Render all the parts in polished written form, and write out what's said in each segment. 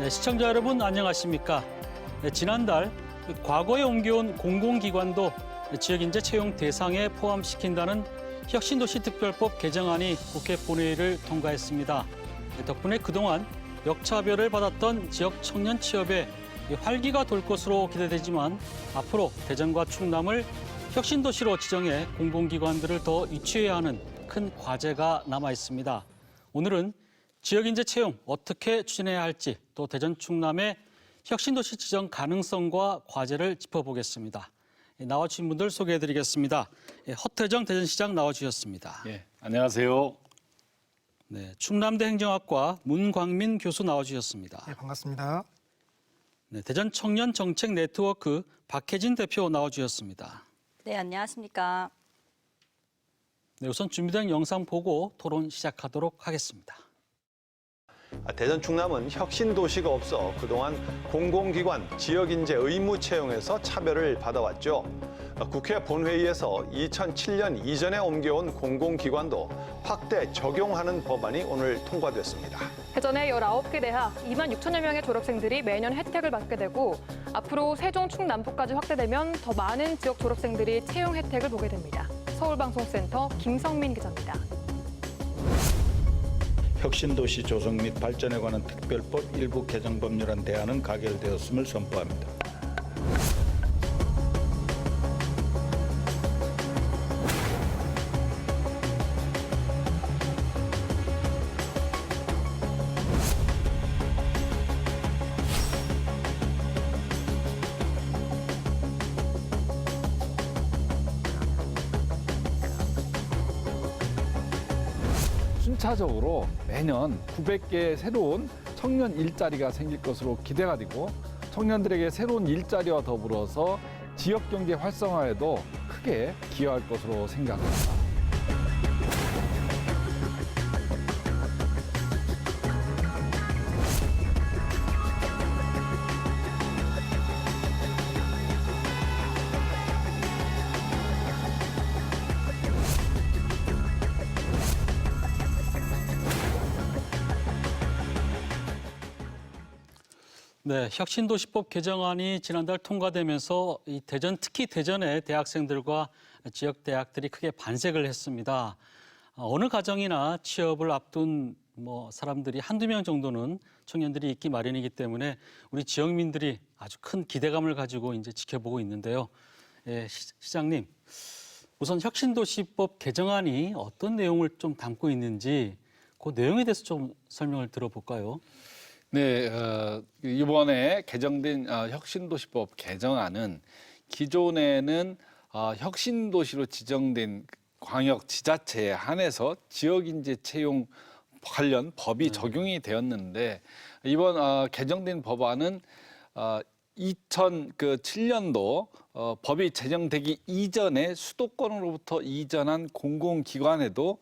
네, 시청자 여러분 안녕하십니까? 네, 지난달 과거에 옮겨온 공공기관도 지역인재 채용 대상에 포함시킨다는 혁신도시특별법 개정안이 국회 본회의를 통과했습니다. 덕분에 그동안 역차별을 받았던 지역 청년 취업에 활기가 돌 것으로 기대되지만 앞으로 대전과 충남을 혁신도시로 지정해 공공기관들을 더 유치해야 하는 큰 과제가 남아 있습니다. 오늘은 지역인재 채용 어떻게 추진해야 할지 또 대전 충남의 혁신도시 지정 가능성과 과제를 짚어보겠습니다. 나와주신 분들 소개해드리겠습니다. 허태정 대전시장 나와주셨습니다. 예, 안녕하세요. 네, 충남대 행정학과 문광민 교수 나와주셨습니다. 네, 반갑습니다. 네, 대전 청년 정책 네트워크 박혜진 대표 나와주셨습니다. 네, 안녕하십니까. 네, 우선 준비된 영상 보고 토론 시작하도록 하겠습니다. 대전 충남은 혁신도시가 없어 그동안 공공기관, 지역인재 의무 채용에서 차별을 받아왔죠. 국회 본회의에서 2007년 이전에 옮겨온 공공기관도 확대 적용하는 법안이 오늘 통과됐습니다. 대전의 19개 대학 2만 6천여 명의 졸업생들이 매년 혜택을 받게 되고 앞으로 세종, 충남부까지 확대되면 더 많은 지역 졸업생들이 채용 혜택을 보게 됩니다. 서울방송센터 김성민 기자입니다. 혁신도시 조성 및 발전에 관한 특별법 일부 개정 법률안 대안은 가결되었음을 선포합니다. 순차적으로 매년 900개의 새로운 청년 일자리가 생길 것으로 기대가 되고 청년들에게 새로운 일자리와 더불어서 지역 경제 활성화에도 크게 기여할 것으로 생각합니다. 네, 혁신도시법 개정안이 지난달 통과되면서 이 대전, 특히 대전의 대학생들과 지역 대학들이 크게 반색을 했습니다. 어느 가정이나 취업을 앞둔 사람들이 한두 명 정도는 청년들이 있기 마련이기 때문에 우리 지역민들이 아주 큰 기대감을 가지고 이제 지켜보고 있는데요. 예, 시장님, 우선 혁신도시법 개정안이 어떤 내용을 좀 담고 있는지 그 내용에 대해서 좀 설명을 들어볼까요? 네, 이번에 개정된 혁신도시법 개정안은 기존에는 혁신도시로 지정된 광역 지자체에 한해서 지역인재 채용 관련 법이 적용이 되었는데 이번 개정된 법안은 2007년도 법이 제정되기 이전에 수도권으로부터 이전한 공공기관에도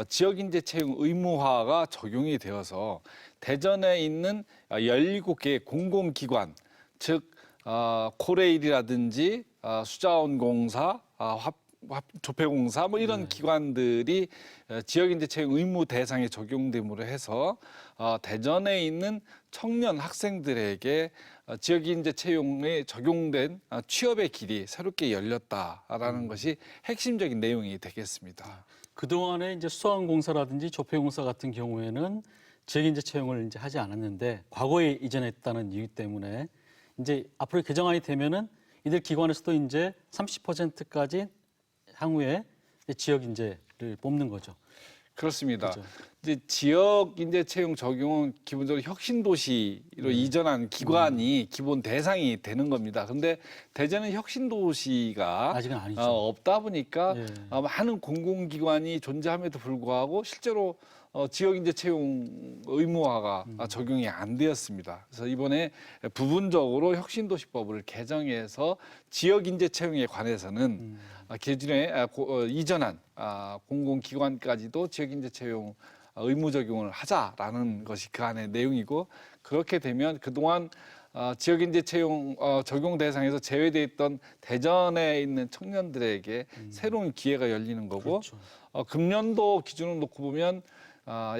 지역인재 채용 의무화가 적용이 되어서 대전에 있는 17개의 공공기관, 즉 코레일이라든지 수자원공사, 조폐공사 이런 기관들이 지역인재 채용 의무 대상에 적용됨으로 해서 대전에 있는 청년 학생들에게 지역인재 채용에 적용된 취업의 길이 새롭게 열렸다라는 것이 핵심적인 내용이 되겠습니다. 그동안에 이제 수자원공사라든지 조폐공사 같은 경우에는 지역인재 채용을 이제 하지 않았는데 과거에 이전했다는 이유 때문에 이제 앞으로 개정안이 되면은 이들 기관에서도 이제 30%까지 향후에 지역인재를 뽑는 거죠. 그렇습니다. 그렇죠. 이제 지역인재 채용 적용은 기본적으로 혁신도시로 이전한 기관이 기본 대상이 되는 겁니다. 그런데 대전은 혁신도시가 아직은 아니죠. 없다 보니까 예. 많은 공공기관이 존재함에도 불구하고 실제로 지역인재 채용 의무화가 적용이 안 되었습니다. 그래서 이번에 부분적으로 혁신도시법을 개정해서 지역인재 채용에 관해서는 기존에 이전한 공공기관까지도 지역인재 채용 의무 적용을 하자라는 것이 그 안의 내용이고 그렇게 되면 그동안 지역인재 채용 적용 대상에서 제외돼 있던 대전에 있는 청년들에게 새로운 기회가 열리는 거고 그렇죠. 금년도 기준으로 놓고 보면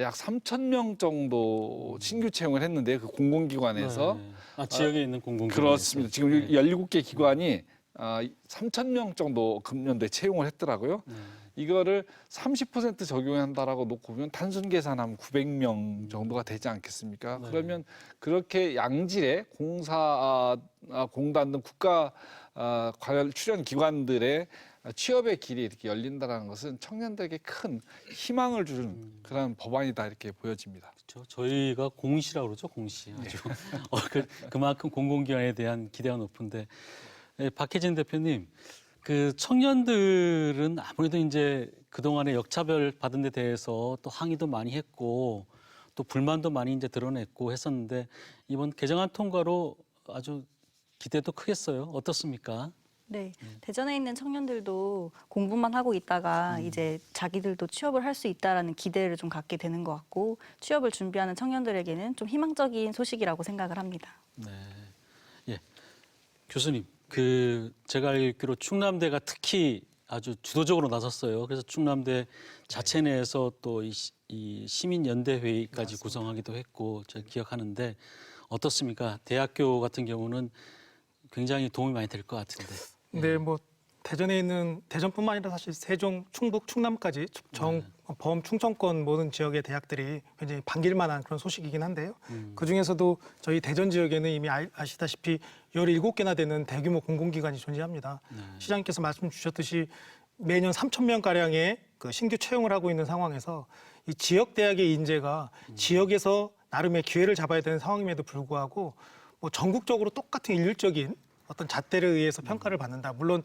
약 3,000명 정도 신규 채용을 했는데 그 공공기관에서 네. 지역에 있는 공공기관 그렇습니다. 지금 17개 기관이 3,000명 정도 금년도에 채용을 했더라고요. 이거를 30% 적용한다라고 놓고 보면 단순 계산하면 900명 정도가 되지 않겠습니까? 네. 그러면 그렇게 양질의 공단 등 국가 관련 출연 기관들의 취업의 길이 이렇게 열린다는 것은 청년들에게 큰 희망을 주는 그런 법안이다 이렇게 보여집니다. 그렇죠. 저희가 공시라고 그러죠, 공시. 아주 그만큼 공공기관에 대한 기대가 높은데, 박혜진 대표님, 그 청년들은 아무래도 이제 그동안에 역차별 받은 데 대해서 또 항의도 많이 했고 또 불만도 많이 이제 드러냈고 했었는데 이번 개정안 통과로 아주 기대도 크겠어요. 어떻습니까? 네, 대전에 있는 청년들도 공부만 하고 있다가 이제 자기들도 취업을 할 수 있다라는 기대를 좀 갖게 되는 것 같고 취업을 준비하는 청년들에게는 좀 희망적인 소식이라고 생각을 합니다. 네, 예, 교수님, 그 제가 알기로 충남대가 특히 아주 주도적으로 나섰어요. 그래서 충남대 자체 내에서 또 이 시민연대회의까지 구성하기도 했고 제가 기억하는데 어떻습니까? 대학교 같은 경우는 굉장히 도움이 많이 될 것 같은데. 네, 뭐 대전에 있는 대전뿐만 아니라 사실 세종, 충북, 충남까지 범 충청권 모든 지역의 대학들이 굉장히 반길 만한 그런 소식이긴 한데요. 그 중에서도 저희 대전 지역에는 이미 아시다시피 17개나 되는 대규모 공공기관이 존재합니다. 시장님께서 말씀 주셨듯이 매년 3,000명 가량의 그 신규 채용을 하고 있는 상황에서 이 지역 대학의 인재가 지역에서 나름의 기회를 잡아야 되는 상황임에도 불구하고 뭐 전국적으로 똑같은 일률적인 어떤 잣대를 의해서 평가를 받는다. 물론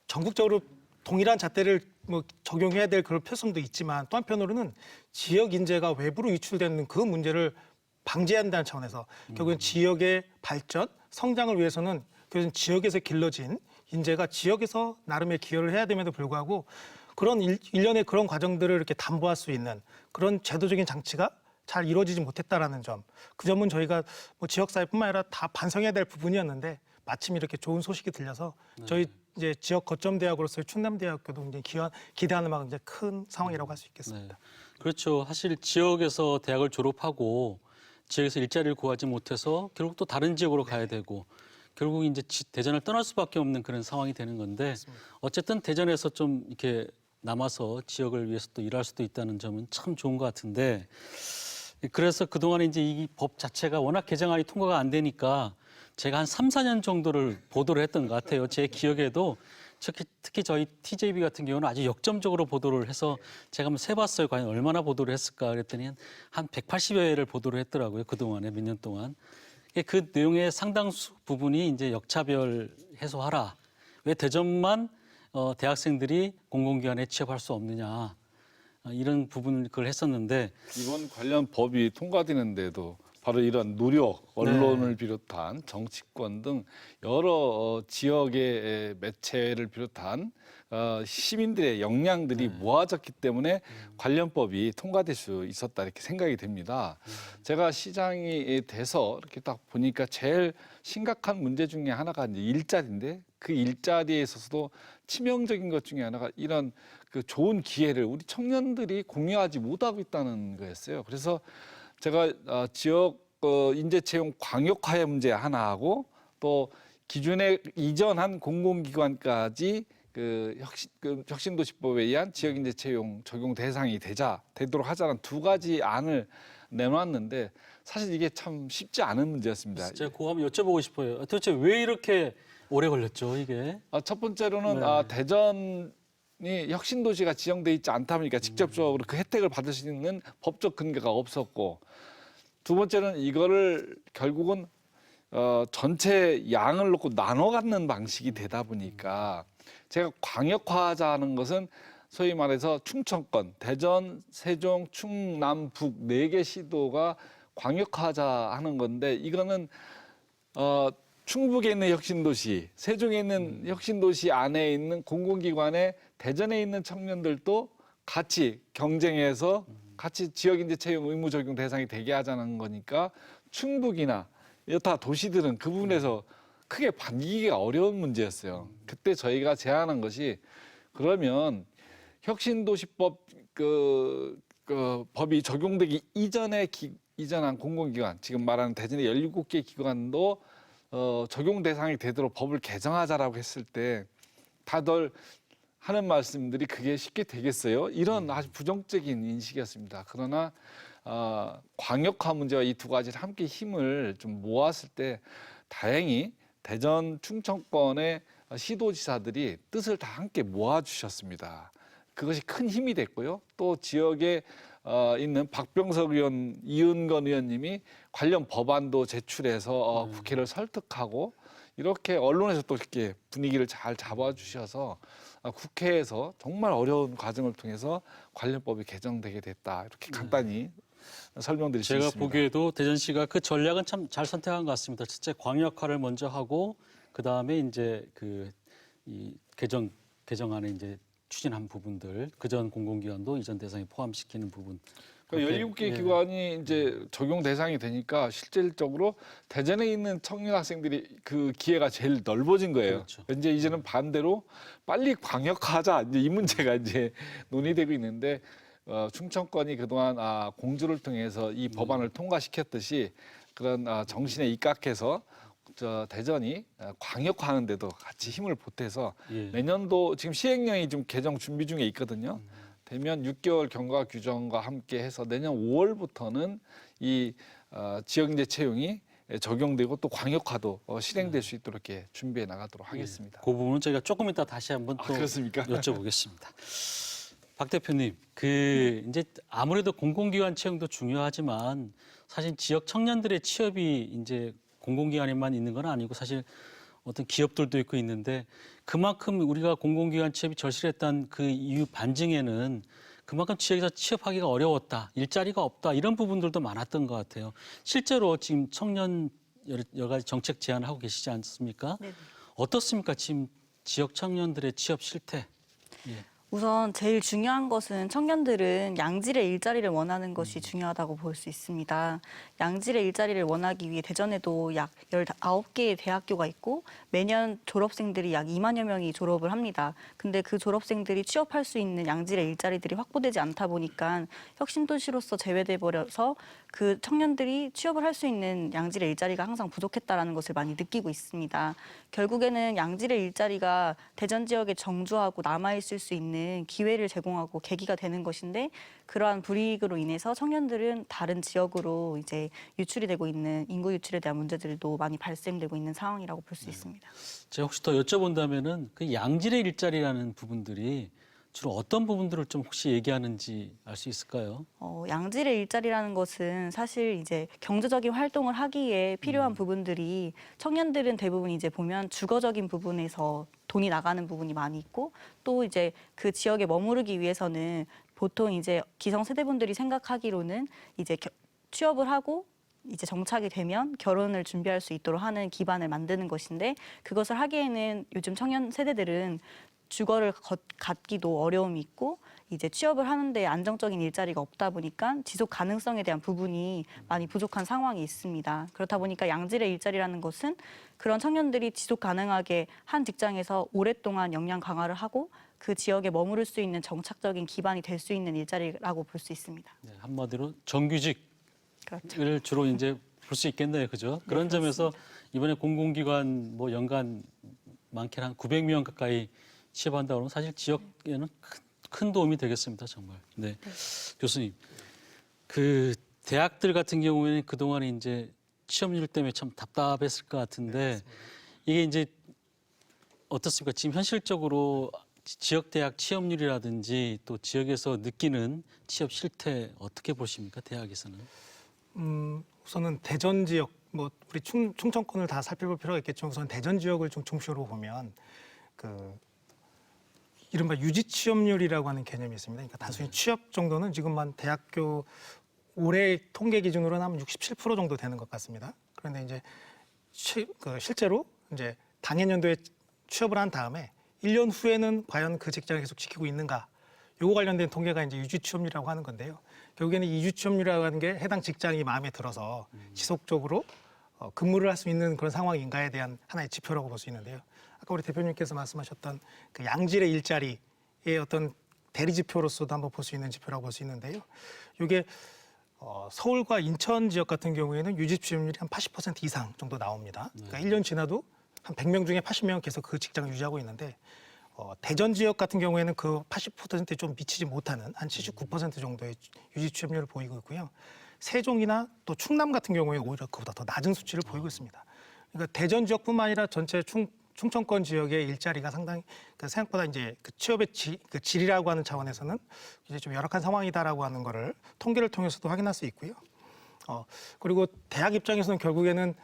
전국적으로 동일한 잣대를 뭐 적용해야 될 그런 필요성도 있지만 또 한편으로는 지역 인재가 외부로 유출되는 그 문제를 방지한다는 차원에서 결국은 지역의 발전, 성장을 위해서는 결국은 지역에서 길러진 인재가 지역에서 나름의 기여를 해야 됨에도 불구하고 그런 일련의 그런 과정들을 이렇게 담보할 수 있는 그런 제도적인 장치가 잘 이루어지지 못했다라는 점. 그 점은 저희가 뭐 지역사회뿐만 아니라 다 반성해야 될 부분이었는데 마침 이렇게 좋은 소식이 들려서 저희 이제 지역 거점 대학으로서의 충남대학교도 굉장히 기대하는 만큼 이제 큰 상황이라고 할 수 있겠습니다. 네. 그렇죠. 사실 지역에서 대학을 졸업하고 지역에서 일자리를 구하지 못해서 결국 또 다른 지역으로 가야 되고 결국 이제 대전을 떠날 수밖에 없는 그런 상황이 되는 건데 어쨌든 대전에서 좀 이렇게 남아서 지역을 위해서 또 일할 수도 있다는 점은 참 좋은 것 같은데 그래서 그동안 이제 이 법 자체가 워낙 개정안이 통과가 안 되니까 제가 한 3, 4년 정도를 보도를 했던 것 같아요. 제 기억에도 특히 저희 TJB 같은 경우는 아주 역점적으로 보도를 해서 제가 한번 세봤어요. 과연 얼마나 보도를 했을까 그랬더니 한 180여 회를 보도를 했더라고요. 그동안에 몇 년 동안. 그 내용의 상당수 부분이 이제 역차별 해소하라. 왜 대전만 대학생들이 공공기관에 취업할 수 없느냐. 이런 부분을 그걸 했었는데 이번 관련 법이 통과되는데도 바로 이런 노력, 언론을 비롯한 정치권 등 여러 지역의 매체를 비롯한 시민들의 역량들이 모아졌기 때문에 관련법이 통과될 수 있었다 이렇게 생각이 됩니다. 제가 시장이 돼서 이렇게 딱 보니까 제일 심각한 문제 중에 하나가 이제 일자리인데 그 일자리에 있어서도 치명적인 것 중에 하나가 이런 그 좋은 기회를 우리 청년들이 공유하지 못하고 있다는 거였어요. 그래서 제가 지역 인재 채용 광역화의 문제 하나 하고 또 기존에 이전한 공공기관까지 그 혁신도시법에 의한 지역 인재 채용 적용 대상이 되도록 하자는 두 가지 안을 내놨는데 사실 이게 참 쉽지 않은 문제였습니다. 제가 그거 한번 여쭤보고 싶어요. 도대체 왜 이렇게 오래 걸렸죠, 이게? 첫 번째로는 네. 대전이 혁신도시가 지정돼 있지 않다 보니까 직접적으로 그 혜택을 받을 수 있는 법적 근거가 없었고 두 번째는 이거를 결국은 전체 양을 놓고 나눠 갖는 방식이 되다 보니까 제가 광역화하자는 것은 소위 말해서 충청권, 대전, 세종, 충남, 북 4개 시도가 광역화하자 하는 건데 이거는 충북에 있는 혁신도시, 세종에 있는 혁신도시 안에 있는 공공기관에 대전에 있는 청년들도 같이 경쟁해서 같이 지역인재 채용 의무 적용 대상이 되게 하자는 거니까 충북이나 여타 도시들은 그 부분에서 크게 반기기가 어려운 문제였어요. 그때 저희가 제안한 것이 그러면 혁신도시법 그 법이 적용되기 이전에 이전한 공공기관, 지금 말하는 대전의 17개 기관도 적용 대상이 되도록 법을 개정하자라고 했을 때 다들 하는 말씀들이 그게 쉽게 되겠어요? 이런 아주 부정적인 인식이었습니다. 그러나 광역화 문제와 이 두 가지를 함께 힘을 좀 모았을 때 다행히 대전 충청권의 시도지사들이 뜻을 다 함께 모아주셨습니다. 그것이 큰 힘이 됐고요. 또 지역에 있는 박병석 의원, 이은건 의원님이 관련 법안도 제출해서 국회를 설득하고 이렇게 언론에서 또 이렇게 분위기를 잘 잡아주셔서 국회에서 정말 어려운 과정을 통해서 관련법이 개정되게 됐다. 이렇게 간단히 설명드릴 수 있습니다. 제가 보기에도 대전시가 그 전략은 참 잘 선택한 것 같습니다. 첫째 광역화를 먼저 하고 그 다음에 이제 이 개정안에 이제 추진한 부분들, 그전 공공기관도 이전 대상에 포함시키는 부분. 그러니까 그렇게, 17개 기관이 이제 적용 대상이 되니까 실질적으로 대전에 있는 청년 학생들이 그 기회가 제일 넓어진 거예요. 그렇죠. 이제 이제는 반대로 빨리 광역화하자 이제 이 문제가 이제 논의되고 있는데 충청권이 그동안 공주를 통해서 이 법안을 통과시켰듯이 그런 정신에 입각해서 대전이 광역화하는 데도 같이 힘을 보태서 예. 내년도 지금 시행령이 좀 개정 준비 중에 있거든요. 되면 6개월 경과 규정과 함께 해서 내년 5월부터는 이 지역인재 채용이 적용되고 또 광역화도 실행될 수 있도록 이렇게 준비해 나가도록 하겠습니다. 그 부분은 저희가 조금 이따 다시 한번 또 그렇습니까? 여쭤보겠습니다. 박 대표님, 이제 아무래도 공공기관 채용도 중요하지만 사실 지역 청년들의 취업이 이제 공공기관에만 있는 건 아니고 사실 어떤 기업들도 있고 있는데 그만큼 우리가 공공기관 취업이 절실했던 그 이유 반증에는 그만큼 지역에서 취업하기가 어려웠다, 일자리가 없다 이런 부분들도 많았던 것 같아요. 실제로 지금 청년 여러 가지 정책 제안을 하고 계시지 않습니까? 네. 어떻습니까? 지금 지역 청년들의 취업 실태. 예. 우선 제일 중요한 것은 청년들은 양질의 일자리를 원하는 것이 중요하다고 볼 수 있습니다. 양질의 일자리를 원하기 위해 대전에도 약 19개의 대학교가 있고 매년 졸업생들이 약 2만여 명이 졸업을 합니다. 근데 그 졸업생들이 취업할 수 있는 양질의 일자리들이 확보되지 않다 보니까 혁신도시로서 제외돼 버려서 그 청년들이 취업을 할 수 있는 양질의 일자리가 항상 부족했다라는 것을 많이 느끼고 있습니다. 결국에는 양질의 일자리가 대전 지역에 정주하고 남아있을 수 있는 기회를 제공하고 계기가 되는 것인데 그러한 불이익으로 인해서 청년들은 다른 지역으로 이제 유출이 되고 있는 인구 유출에 대한 문제들도 많이 발생되고 있는 상황이라고 볼 수 있습니다. 제가 혹시 더 여쭤본다면은 그 양질의 일자리라는 부분들이 주로 어떤 부분들을 좀 혹시 얘기하는지 알 수 있을까요? 양질의 일자리라는 것은 사실 이제 경제적인 활동을 하기에 필요한 부분들이 청년들은 대부분 이제 보면 주거적인 부분에서 돈이 나가는 부분이 많이 있고 또 이제 그 지역에 머무르기 위해서는 보통 이제 기성세대분들이 생각하기로는 이제 취업을 하고 이제 정착이 되면 결혼을 준비할 수 있도록 하는 기반을 만드는 것인데 그것을 하기에는 요즘 청년 세대들은 주거를 갖기도 어려움이 있고 이제 취업을 하는데 안정적인 일자리가 없다 보니까 지속 가능성에 대한 부분이 많이 부족한 상황이 있습니다. 그렇다 보니까 양질의 일자리라는 것은 그런 청년들이 지속 가능하게 한 직장에서 오랫동안 역량 강화를 하고 그 지역에 머무를 수 있는 정착적인 기반이 될 수 있는 일자리라고 볼 수 있습니다. 네, 한마디로 정규직을 그렇죠. 주로 이제 볼 수 있겠네요, 그죠? 그런 점에서 이번에 공공기관 뭐 연간 많게는 한 900명 가까이 취업한다 그러면 사실 지역에는 큰 도움이 되겠습니다, 정말. 네. 교수님, 그 대학들 같은 경우에는 그동안에 이제 취업률 때문에 참 답답했을 것 같은데 이게 이제 어떻습니까? 지금 현실적으로 지역 대학 취업률이라든지 또 지역에서 느끼는 취업 실태 어떻게 보십니까? 대학에서는? 우선은 대전 지역, 뭐 우리 충청권을 다 살펴볼 필요가 있겠지만 우선 대전 지역을 좀 중심으로 보면 이른바 유지 취업률이라고 하는 개념이 있습니다. 그러니까 단순히 취업 정도는 지금만 대학교 올해 통계 기준으로는 한 67% 정도 되는 것 같습니다. 그런데 이제 실제로 이제 당해 연도에 취업을 한 다음에 1년 후에는 과연 그 직장을 계속 지키고 있는가? 요거 관련된 통계가 이제 유지 취업률이라고 하는 건데요. 결국에는 이 유지 취업률이라고 하는 게 해당 직장이 마음에 들어서 지속적으로 근무를 할 수 있는 그런 상황인가에 대한 하나의 지표라고 볼 수 있는데요. 아까 우리 대표님께서 말씀하셨던 그 양질의 일자리의 어떤 대리 지표로서도 한번 볼 수 있는 지표라고 볼 수 있는데요. 이게 서울과 인천 지역 같은 경우에는 유지 취업률이 한 80% 이상 정도 나옵니다. 그러니까 1년 지나도 한 100명 중에 80명은 계속 그 직장을 유지하고 있는데 대전 지역 같은 경우에는 그 80%에 좀 미치지 못하는 한 79% 정도의 유지 취업률을 보이고 있고요. 세종이나 또 충남 같은 경우에 오히려 그보다 더 낮은 수치를 보이고 있습니다. 그러니까 대전 지역뿐만 아니라 전체 충청권 지역의 일자리가 상당히 생각보다 이제 그 취업의 질이라고 하는 차원에서는 이제 좀 열악한 상황이다라고 하는 거를 통계를 통해서도 확인할 수 있고요. 그리고 대학 입장에서는 결국에는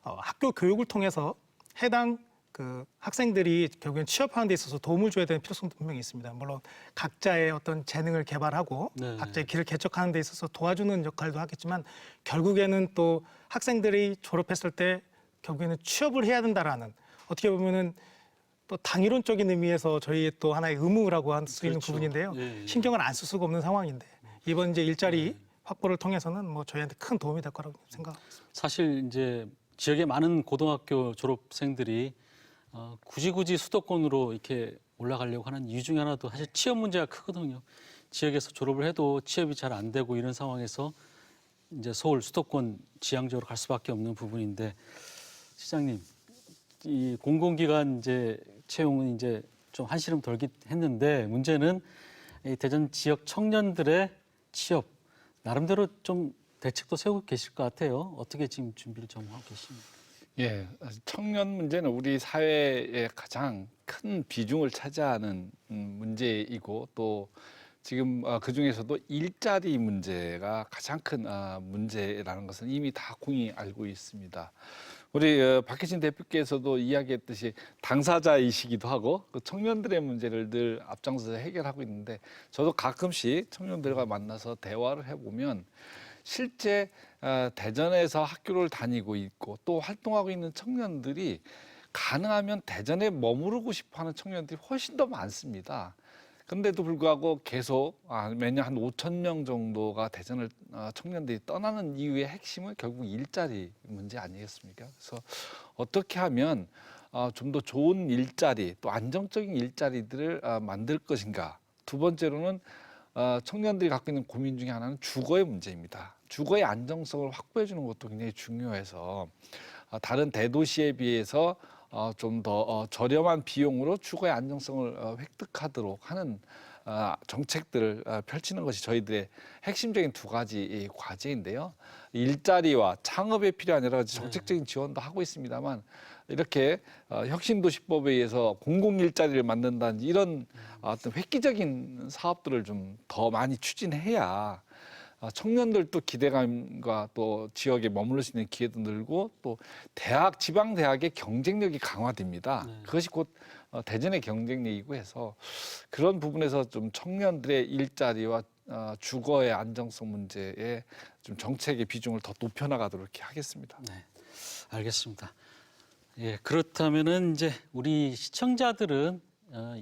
학교 교육을 통해서 해당 그 학생들이 결국엔 취업하는 데 있어서 도움을 줘야 되는 필요성도 분명히 있습니다. 물론 각자의 어떤 재능을 개발하고 네. 각자의 길을 개척하는 데 있어서 도와주는 역할도 하겠지만 결국에는 또 학생들이 졸업했을 때 결국에는 취업을 해야 된다라는 어떻게 보면은 또 당위론적인 의미에서 저희의 또 하나의 의무라고 할 수 있는 그렇죠. 부분인데요. 예, 예. 신경을 안 쓸 수가 없는 상황인데 이번 이제 일자리 확보를 통해서는 뭐 저희한테 큰 도움이 될 거라고 생각합니다. 사실 이제 지역의 많은 고등학교 졸업생들이 굳이 수도권으로 이렇게 올라가려고 하는 이유 중에 하나도 사실 취업 문제가 크거든요. 지역에서 졸업을 해도 취업이 잘 안 되고 이런 상황에서 이제 서울 수도권 지향적으로 갈 수밖에 없는 부분인데 시장님, 이 공공기관 이제 채용은 이제 좀 한시름 덜긴 했는데 문제는 이 대전 지역 청년들의 취업 나름대로 좀 대책도 세우고 계실 것 같아요. 어떻게 지금 준비를 좀 하고 계십니까? 예, 청년 문제는 우리 사회의 가장 큰 비중을 차지하는 문제이고 또 지금 그 중에서도 일자리 문제가 가장 큰 문제라는 것은 이미 다 공히 알고 있습니다. 우리 박혜진 대표께서도 이야기했듯이 당사자이시기도 하고 그 청년들의 문제를 늘 앞장서서 해결하고 있는데 저도 가끔씩 청년들과 만나서 대화를 해보면 실제 대전에서 학교를 다니고 있고 또 활동하고 있는 청년들이 가능하면 대전에 머무르고 싶어하는 청년들이 훨씬 더 많습니다. 그런데도 불구하고 계속 매년 한 5천 명 정도가 대전을 청년들이 떠나는 이유의 핵심은 결국 일자리 문제 아니겠습니까? 그래서 어떻게 하면 좀 더 좋은 일자리 또 안정적인 일자리들을 만들 것인가. 두 번째로는 청년들이 갖고 있는 고민 중에 하나는 주거의 문제입니다. 주거의 안정성을 확보해 주는 것도 굉장히 중요해서 다른 대도시에 비해서 좀 더 저렴한 비용으로 주거의 안정성을 획득하도록 하는 정책들을 펼치는 것이 저희들의 핵심적인 두 가지 과제인데요. 일자리와 창업에 필요한 여러 가지 정책적인 지원도 하고 있습니다만 이렇게 혁신도시법에 의해서 공공일자리를 만든다든지 이런 어떤 획기적인 사업들을 좀 더 많이 추진해야 청년들도 기대감과 또 지역에 머무를 수 있는 기회도 늘고 또 지방 대학의 경쟁력이 강화됩니다. 그것이 곧 대전의 경쟁력이고 해서 그런 부분에서 좀 청년들의 일자리와 주거의 안정성 문제에 좀 정책의 비중을 더 높여나가도록 이렇게 하겠습니다. 네, 알겠습니다. 예, 그렇다면은 이제 우리 시청자들은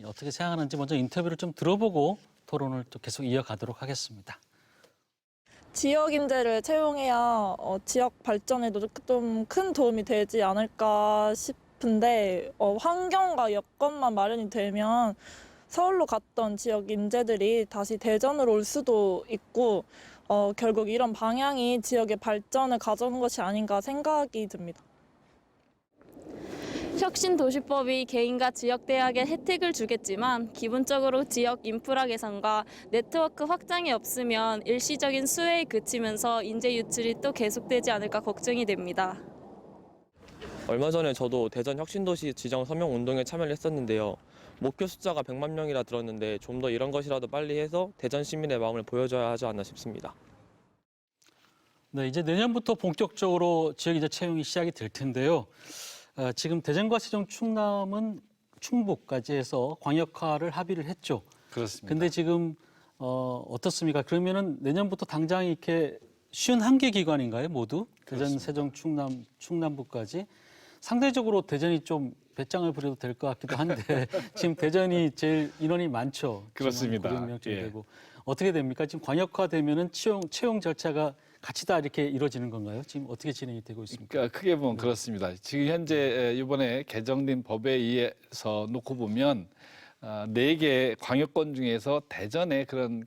어떻게 생각하는지 먼저 인터뷰를 좀 들어보고 토론을 또 계속 이어가도록 하겠습니다. 지역 인재를 채용해야 지역 발전에도 좀 큰 도움이 되지 않을까 싶은데 환경과 여건만 마련이 되면 서울로 갔던 지역 인재들이 다시 대전으로 올 수도 있고 결국 이런 방향이 지역의 발전을 가져오는 것이 아닌가 생각이 듭니다. 혁신도시법이 개인과 지역대학에 혜택을 주겠지만 기본적으로 지역 인프라 개선과 네트워크 확장이 없으면 일시적인 수혜에 그치면서 인재 유출이 또 계속되지 않을까 걱정이 됩니다. 얼마 전에 저도 대전 혁신도시 지정 서명 운동에 참여를 했었는데요. 목표 숫자가 100만 명이라 들었는데 좀 더 이런 것이라도 빨리 해서 대전 시민의 마음을 보여줘야 하지 않나 싶습니다. 네, 이제 내년부터 본격적으로 지역 인재 채용이 시작이 될 텐데요. 지금 대전과 세종, 충남은 충북까지 해서 광역화를 합의를 했죠. 그렇습니다. 근데 지금 어떻습니까? 그러면은 내년부터 당장 이렇게 51개 기관인가요, 모두? 대전, 그렇습니다. 세종, 충남부까지. 상대적으로 대전이 좀 배짱을 부려도 될 것 같기도 한데 지금 대전이 제일 인원이 많죠. 그렇습니다. 900명 정도 예. 되고. 어떻게 됩니까? 지금 광역화되면은 채용 절차가 같이 다 이렇게 이루어지는 건가요? 지금 어떻게 진행이 되고 있습니까? 그러니까 크게 보면 그렇습니다. 지금 현재 이번에 개정된 법에 의해서 놓고 보면 4개 광역권 중에서 대전에 그런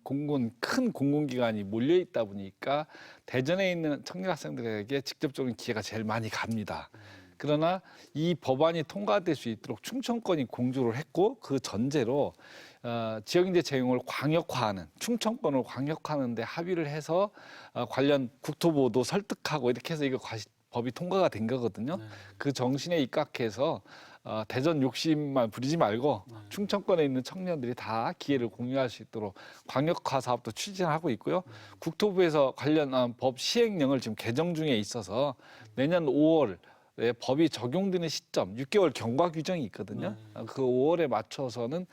큰 공공기관이 몰려 있다 보니까 대전에 있는 청년 학생들에게 직접적인 기회가 제일 많이 갑니다. 그러나 이 법안이 통과될 수 있도록 충청권이 공조를 했고 그 전제로 지역인재 채용을 광역화하는, 충청권을 광역화하는 데 합의를 해서 관련 국토부도 설득하고 이렇게 해서 이거 법이 통과가 된 거거든요. 그 정신에 입각해서 대전 욕심만 부리지 말고 충청권에 있는 청년들이 다 기회를 공유할 수 있도록 광역화 사업도 추진하고 있고요. 국토부에서 관련 법 시행령을 지금 개정 중에 있어서 내년 5월 법이 적용되는 시점 6개월 경과 규정이 있거든요. 그 5월에 맞춰서는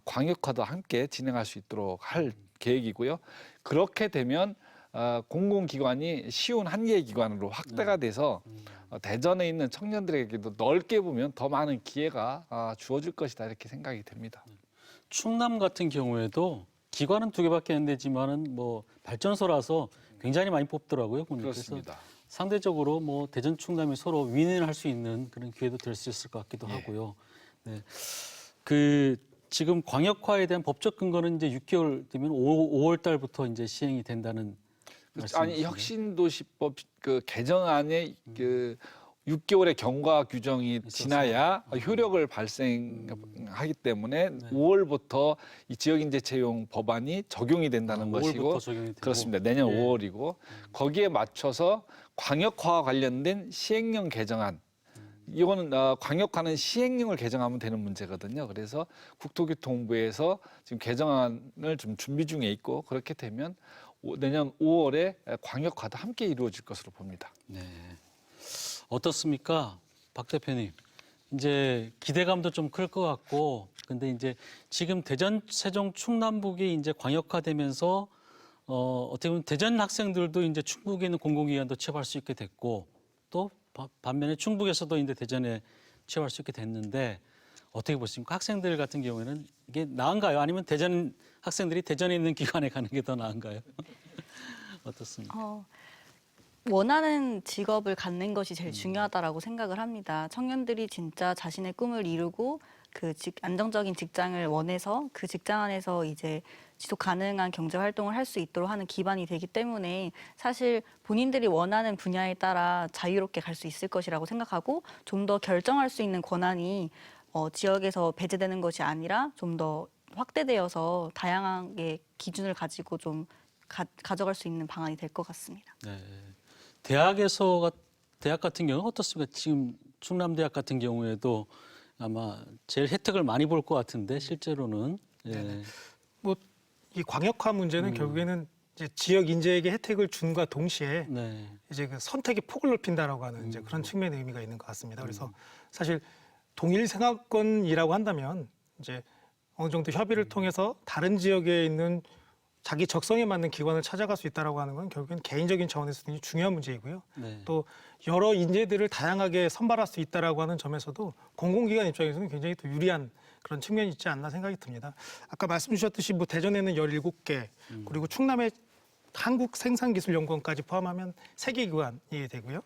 광역화도 함께 진행할 수 있도록 할 계획이고요. 그렇게 되면 공공기관이 쉬운 한 개의 기관으로 확대가 돼서 대전에 있는 청년들에게도 넓게 보면 더 많은 기회가 주어질 것이다 이렇게 생각이 됩니다. 충남 같은 경우에도 기관은 2개밖에 안 되지만은 뭐 발전소라서 굉장히 많이 뽑더라고요. 그렇습니다. 그래서 상대적으로 뭐 대전 충남이 서로 윈윈할 수 있는 그런 기회도 될 수 있을 것 같기도 예. 하고요. 네. 그 지금 광역화에 대한 법적 근거는 이제 6개월 되면 5월 달부터 이제 시행이 된다는 아니 말씀이신가요? 혁신도시법 그 개정안에 그 6개월의 경과 규정이 지나야 효력을 발생하기 때문에 5월부터 이 지역인재 채용 법안이 적용이 된다는 것이고 5월부터 적용이 되고. 그렇습니다. 내년 예. 5월이고 거기에 맞춰서 광역화와 관련된 시행령 개정안 이거는 광역화는 시행령을 개정하면 되는 문제거든요. 그래서 국토교통부에서 지금 개정안을 좀 준비 중에 있고 그렇게 되면 내년 5월에 광역화도 함께 이루어질 것으로 봅니다. 네. 어떻습니까? 박 대표님. 이제 기대감도 좀 클 것 같고, 근데 이제 지금 대전, 세종, 충남북이 이제 광역화되면서 어떻게 보면 대전 학생들도 이제 충북에 있는 공공기관도 취업할 수 있게 됐고, 또 반면에 충북에서도 이제 대전에 취업할 수 있게 됐는데 어떻게 보십니까? 학생들 같은 경우에는 이게 나은가요? 아니면 대전 학생들이 대전에 있는 기관에 가는 게 더 나은가요? 어떻습니까? 원하는 직업을 갖는 것이 제일 중요하다라고 생각을 합니다. 청년들이 진짜 자신의 꿈을 이루고 그 안정적인 직장을 원해서 그 직장 안에서 이제 지속 가능한 경제 활동을 할 수 있도록 하는 기반이 되기 때문에 사실 본인들이 원하는 분야에 따라 자유롭게 갈 수 있을 것이라고 생각하고 좀 더 결정할 수 있는 권한이 지역에서 배제되는 것이 아니라 좀 더 확대되어서 다양하게 기준을 가지고 좀 가져갈 수 있는 방안이 될 것 같습니다. 네. 대학 같은 경우는 어떻습니까? 지금 충남대학 같은 경우에도 아마 제일 혜택을 많이 볼 것 같은데 실제로는 예. 뭐 이 광역화 문제는 결국에는 이제 지역 인재에게 혜택을 준과 동시에 네. 이제 그 선택의 폭을 넓힌다라고 하는 이제 그런 측면의 의미가 있는 것 같습니다. 그래서 사실 동일 생활권이라고 한다면 이제 어느 정도 협의를 통해서 다른 지역에 있는 자기 적성에 맞는 기관을 찾아갈 수 있다라고 하는 건 결국엔 개인적인 차원에서 굉장히 중요한 문제이고요. 네. 또 여러 인재들을 다양하게 선발할 수 있다라고 하는 점에서도 공공기관 입장에서는 굉장히 또 유리한 그런 측면이 있지 않나 생각이 듭니다. 아까 말씀 주셨듯이 뭐 대전에는 17개 그리고 충남에 한국생산기술연구원까지 포함하면 3개 기관이 되고요.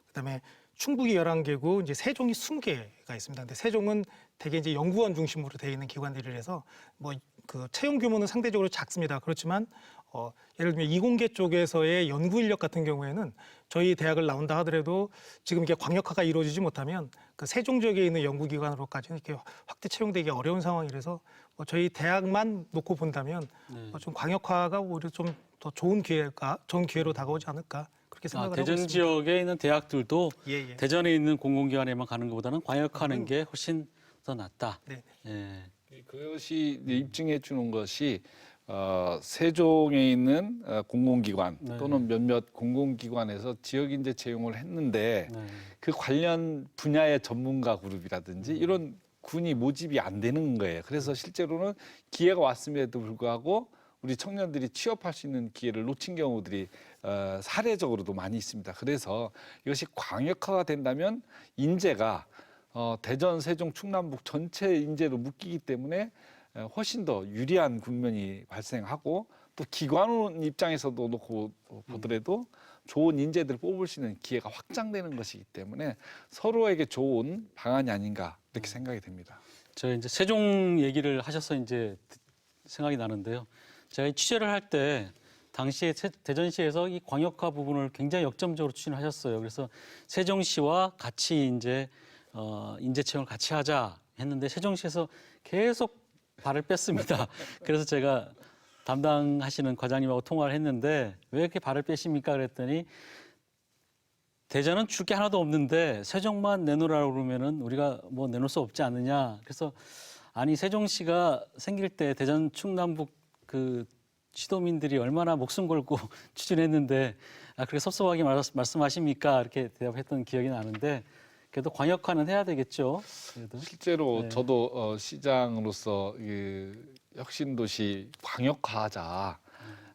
그다음에 충북이 11개고 이제 세종이 20개가 있습니다. 근데 세종은 대개 이제 연구원 중심으로 되어 있는 기관들이라서 뭐 그 채용 규모는 상대적으로 작습니다. 그렇지만 예를 들면 이공계 쪽에서의 연구 인력 같은 경우에는 저희 대학을 나온다 하더라도 지금 이게 광역화가 이루어지지 못하면 그 세종 지역에 있는 연구기관으로까지는 이렇게 확대 채용되기 어려운 상황이라서 뭐 저희 대학만 놓고 본다면 좀 광역화가 오히려 좀 더 좋은 기회로 다가오지 않을까 그렇게 생각을 하고 대전 있습니다. 지역에 있는 대학들도 예. 대전에 있는 공공기관에만 가는 것보다는 광역화하는 게 훨씬 더 낫다. 네. 예. 그것이 입증해 주는 것이 세종에 있는 공공기관 네. 또는 몇몇 공공기관에서 지역인재 채용을 했는데 네. 그 관련 분야의 전문가 그룹이라든지 이런 군이 모집이 안 되는 거예요. 그래서 실제로는 기회가 왔음에도 불구하고 우리 청년들이 취업할 수 있는 기회를 놓친 경우들이 사례적으로도 많이 있습니다. 그래서 이것이 광역화가 된다면 인재가 대전, 세종, 충남북 전체 인재로 묶이기 때문에 훨씬 더 유리한 국면이 발생하고 또 기관 입장에서도 놓고 보더라도 좋은 인재들을 뽑을 수 있는 기회가 확장되는 것이기 때문에 서로에게 좋은 방안이 아닌가 이렇게 생각이 됩니다. 제가 이제 세종 얘기를 하셔서 이제 생각이 나는데요. 제가 이 취재를 할 때 당시에 대전시에서 이 광역화 부분을 굉장히 역점적으로 추진하셨어요. 그래서 세종시와 같이 이제 인재 채용을 같이 하자 했는데 세종시에서 계속 발을 뺐습니다. 그래서 제가 담당하시는 과장님하고 통화를 했는데 왜 이렇게 발을 빼십니까? 그랬더니 대전은 줄 게 하나도 없는데 세종만 내놓으라고 그러면은 우리가 뭐 내놓을 수 없지 않느냐. 그래서 아니 세종시가 생길 때 대전 충남북 그 시도민들이 얼마나 목숨 걸고 추진했는데 그렇게 섭섭하게 말씀하십니까? 이렇게 대답했던 기억이 나는데 그래도 광역화는 해야 되겠죠. 그래도. 실제로 네. 저도 시장으로서 혁신도시 광역화하자.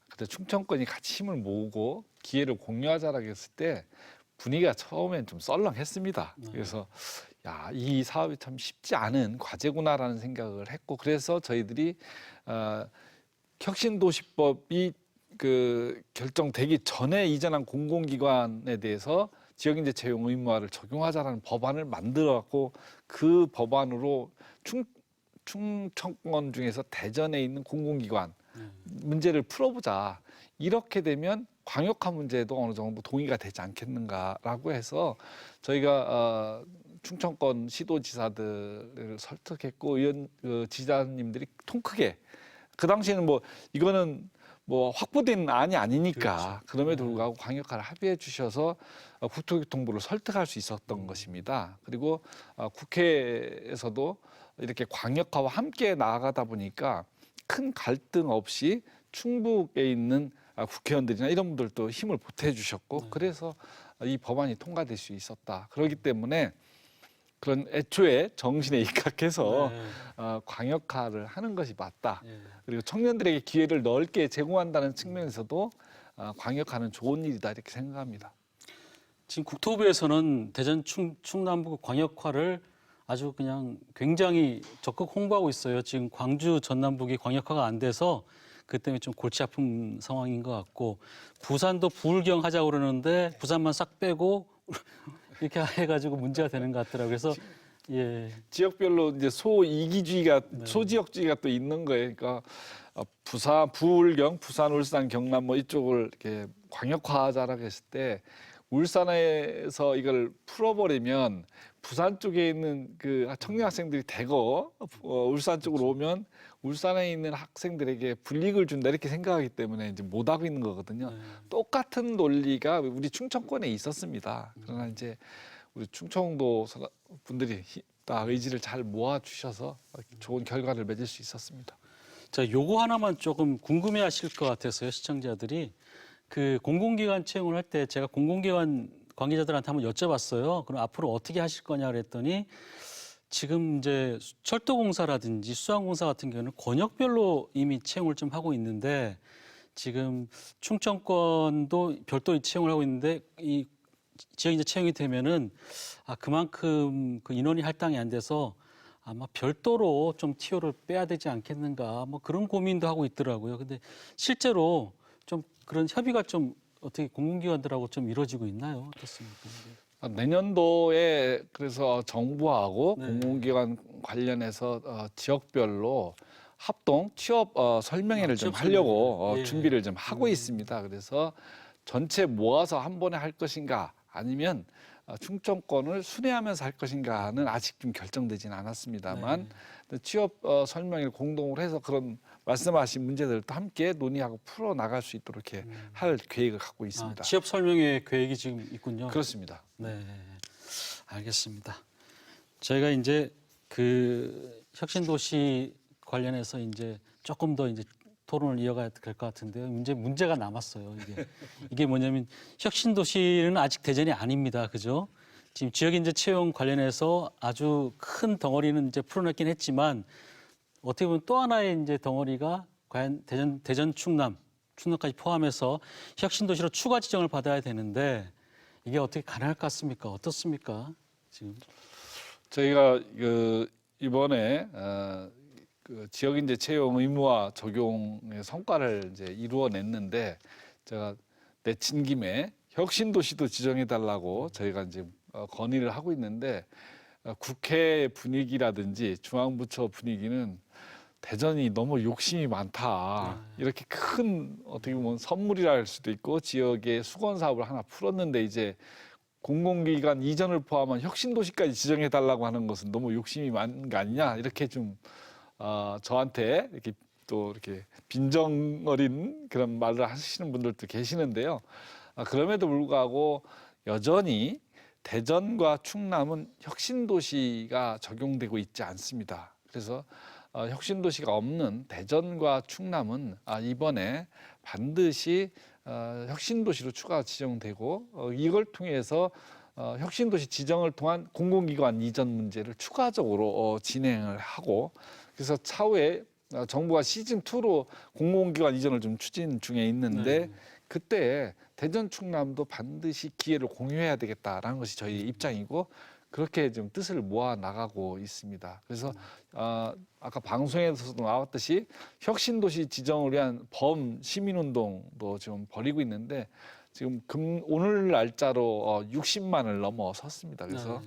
그때 충청권이 같이 힘을 모으고 기회를 공유하자라고 했을 때 분위기가 처음엔 좀 썰렁했습니다. 그래서 야, 이 사업이 참 쉽지 않은 과제구나라는 생각을 했고 그래서 저희들이 혁신도시법이 결정되기 전에 이전한 공공기관에 대해서 지역인재 채용 의무화를 적용하자라는 법안을 만들어갖고 그 법안으로 충청권 중에서 대전에 있는 공공기관 문제를 풀어보자. 이렇게 되면 광역화 문제도 어느 정도 동의가 되지 않겠는가라고 해서 저희가 충청권 시도지사들을 설득했고 지자님들이 통 크게 그 당시에는 뭐 이거는 뭐 확보된 안이 아니니까 그렇죠. 그럼에도 불구하고 광역화를 합의해 주셔서 국토교통부를 설득할 수 있었던 것입니다. 그리고 국회에서도 이렇게 광역화와 함께 나아가다 보니까 큰 갈등 없이 충북에 있는 국회의원들이나 이런 분들도 힘을 보태 주셨고 그래서 이 법안이 통과될 수 있었다. 그렇기 때문에 그런 애초에 정신에 입각해서 광역화를 하는 것이 맞다. 그리고 청년들에게 기회를 넓게 제공한다는 측면에서도 광역화는 좋은 일이다 이렇게 생각합니다. 지금 국토부에서는 대전 충남북 광역화를 아주 그냥 굉장히 적극 홍보하고 있어요. 지금 광주 전남북이 광역화가 안 돼서 그 때문에 좀 골치 아픈 상황인 것 같고 부산도 부울경 하자고 그러는데 부산만 싹 빼고 이렇게 해가지고 문제가 되는 것 같더라고요. 그래서 지역별로 이제 소이기주의가 소지역주의가 또 있는 거예요. 그러니까 부산, 부울경, 부산, 울산, 경남 뭐 이쪽을 이렇게 광역화하자라고 했을 때 울산에서 이걸 풀어버리면 부산 쪽에 있는 그 청년 학생들이 대거 울산 쪽으로 오면 울산에 있는 학생들에게 불이익을 준다 이렇게 생각하기 때문에 이제 못 하고 있는 거거든요. 똑같은 논리가 우리 충청권에 있었습니다. 그러나 이제 우리 충청도 분들이 다 의지를 잘 모아 주셔서 좋은 결과를 맺을 수 있었습니다. 자, 요거 하나만 조금 궁금해하실 것 같아서요, 시청자들이. 그 공공기관 채용을 할 때 제가 공공기관 관계자들한테 한번 여쭤봤어요. 그럼 앞으로 어떻게 하실 거냐 그랬더니 지금 이제 철도공사라든지 수항공사 같은 경우는 권역별로 이미 채용을 좀 하고 있는데 지금 충청권도 별도의 채용을 하고 있는데 이 지역 이제 채용이 되면은 그만큼 그 인원이 할당이 안 돼서 아마 별도로 좀 TO를 빼야 되지 않겠는가 뭐 그런 고민도 하고 있더라고요. 근데 실제로 좀 그런 협의가 좀 어떻게 공공기관들하고 좀 이루어지고 있나요? 어떻습니까? 내년도에 그래서 정부하고 공공기관 관련해서 지역별로 합동 취업 설명회를 좀 하려고 준비를 좀 하고 있습니다. 그래서 전체 모아서 한 번에 할 것인가 아니면 충청권을 순회하면서 할 것인가는 아직 좀 결정되지는 않았습니다만 취업 설명회를 공동으로 해서 그런 말씀하신 문제들도 함께 논의하고 풀어 나갈 수 있도록 이렇게 할 계획을 갖고 있습니다. 취업 설명회 계획이 지금 있군요. 그렇습니다. 네, 알겠습니다. 저희가 이제 그 혁신도시 관련해서 이제 조금 더 이제 토론을 이어가야 될 것 같은데요. 문제가 남았어요. 이게 뭐냐면 혁신도시는 아직 대전이 아닙니다. 그죠? 지금 지역인재 채용 관련해서 아주 큰 덩어리는 이제 풀어냈긴 했지만 어떻게 보면 또 하나의 이제 덩어리가 과연 대전 충남까지 포함해서 혁신도시로 추가 지정을 받아야 되는데 이게 어떻게 가능할 것 같습니까? 어떻습니까? 지금 저희가 이번에 그 지역인재 채용 의무화 적용의 성과를 이제 이루어냈는데 제가 내친 김에 혁신도시도 지정해달라고 저희가 이제 건의를 하고 있는데 국회 분위기라든지 중앙부처 분위기는 대전이 너무 욕심이 많다. 이렇게 큰 어떻게 보면 선물이라 할 수도 있고 지역의 수건 사업을 하나 풀었는데 이제 공공기관 이전을 포함한 혁신도시까지 지정해달라고 하는 것은 너무 욕심이 많은 거 아니냐 이렇게 좀 저한테 이렇게 또 이렇게 빈정 어린 그런 말을 하시는 분들도 계시는데요. 그럼에도 불구하고 여전히 대전과 충남은 혁신도시가 적용되고 있지 않습니다. 그래서 혁신도시가 없는 대전과 충남은 이번에 반드시 혁신도시로 추가 지정되고 이걸 통해서 혁신도시 지정을 통한 공공기관 이전 문제를 추가적으로 진행을 하고 그래서 차후에 정부가 시즌2로 공공기관 이전을 좀 추진 중에 있는데 그때 대전 충남도 반드시 기회를 공유해야 되겠다라는 것이 저희 입장이고 그렇게 좀 뜻을 모아 나가고 있습니다. 그래서 아까 방송에서도 나왔듯이 혁신도시 지정을 위한 범 시민운동도 지금 벌이고 있는데 지금 오늘 날짜로 60만을 넘어섰습니다. 그래서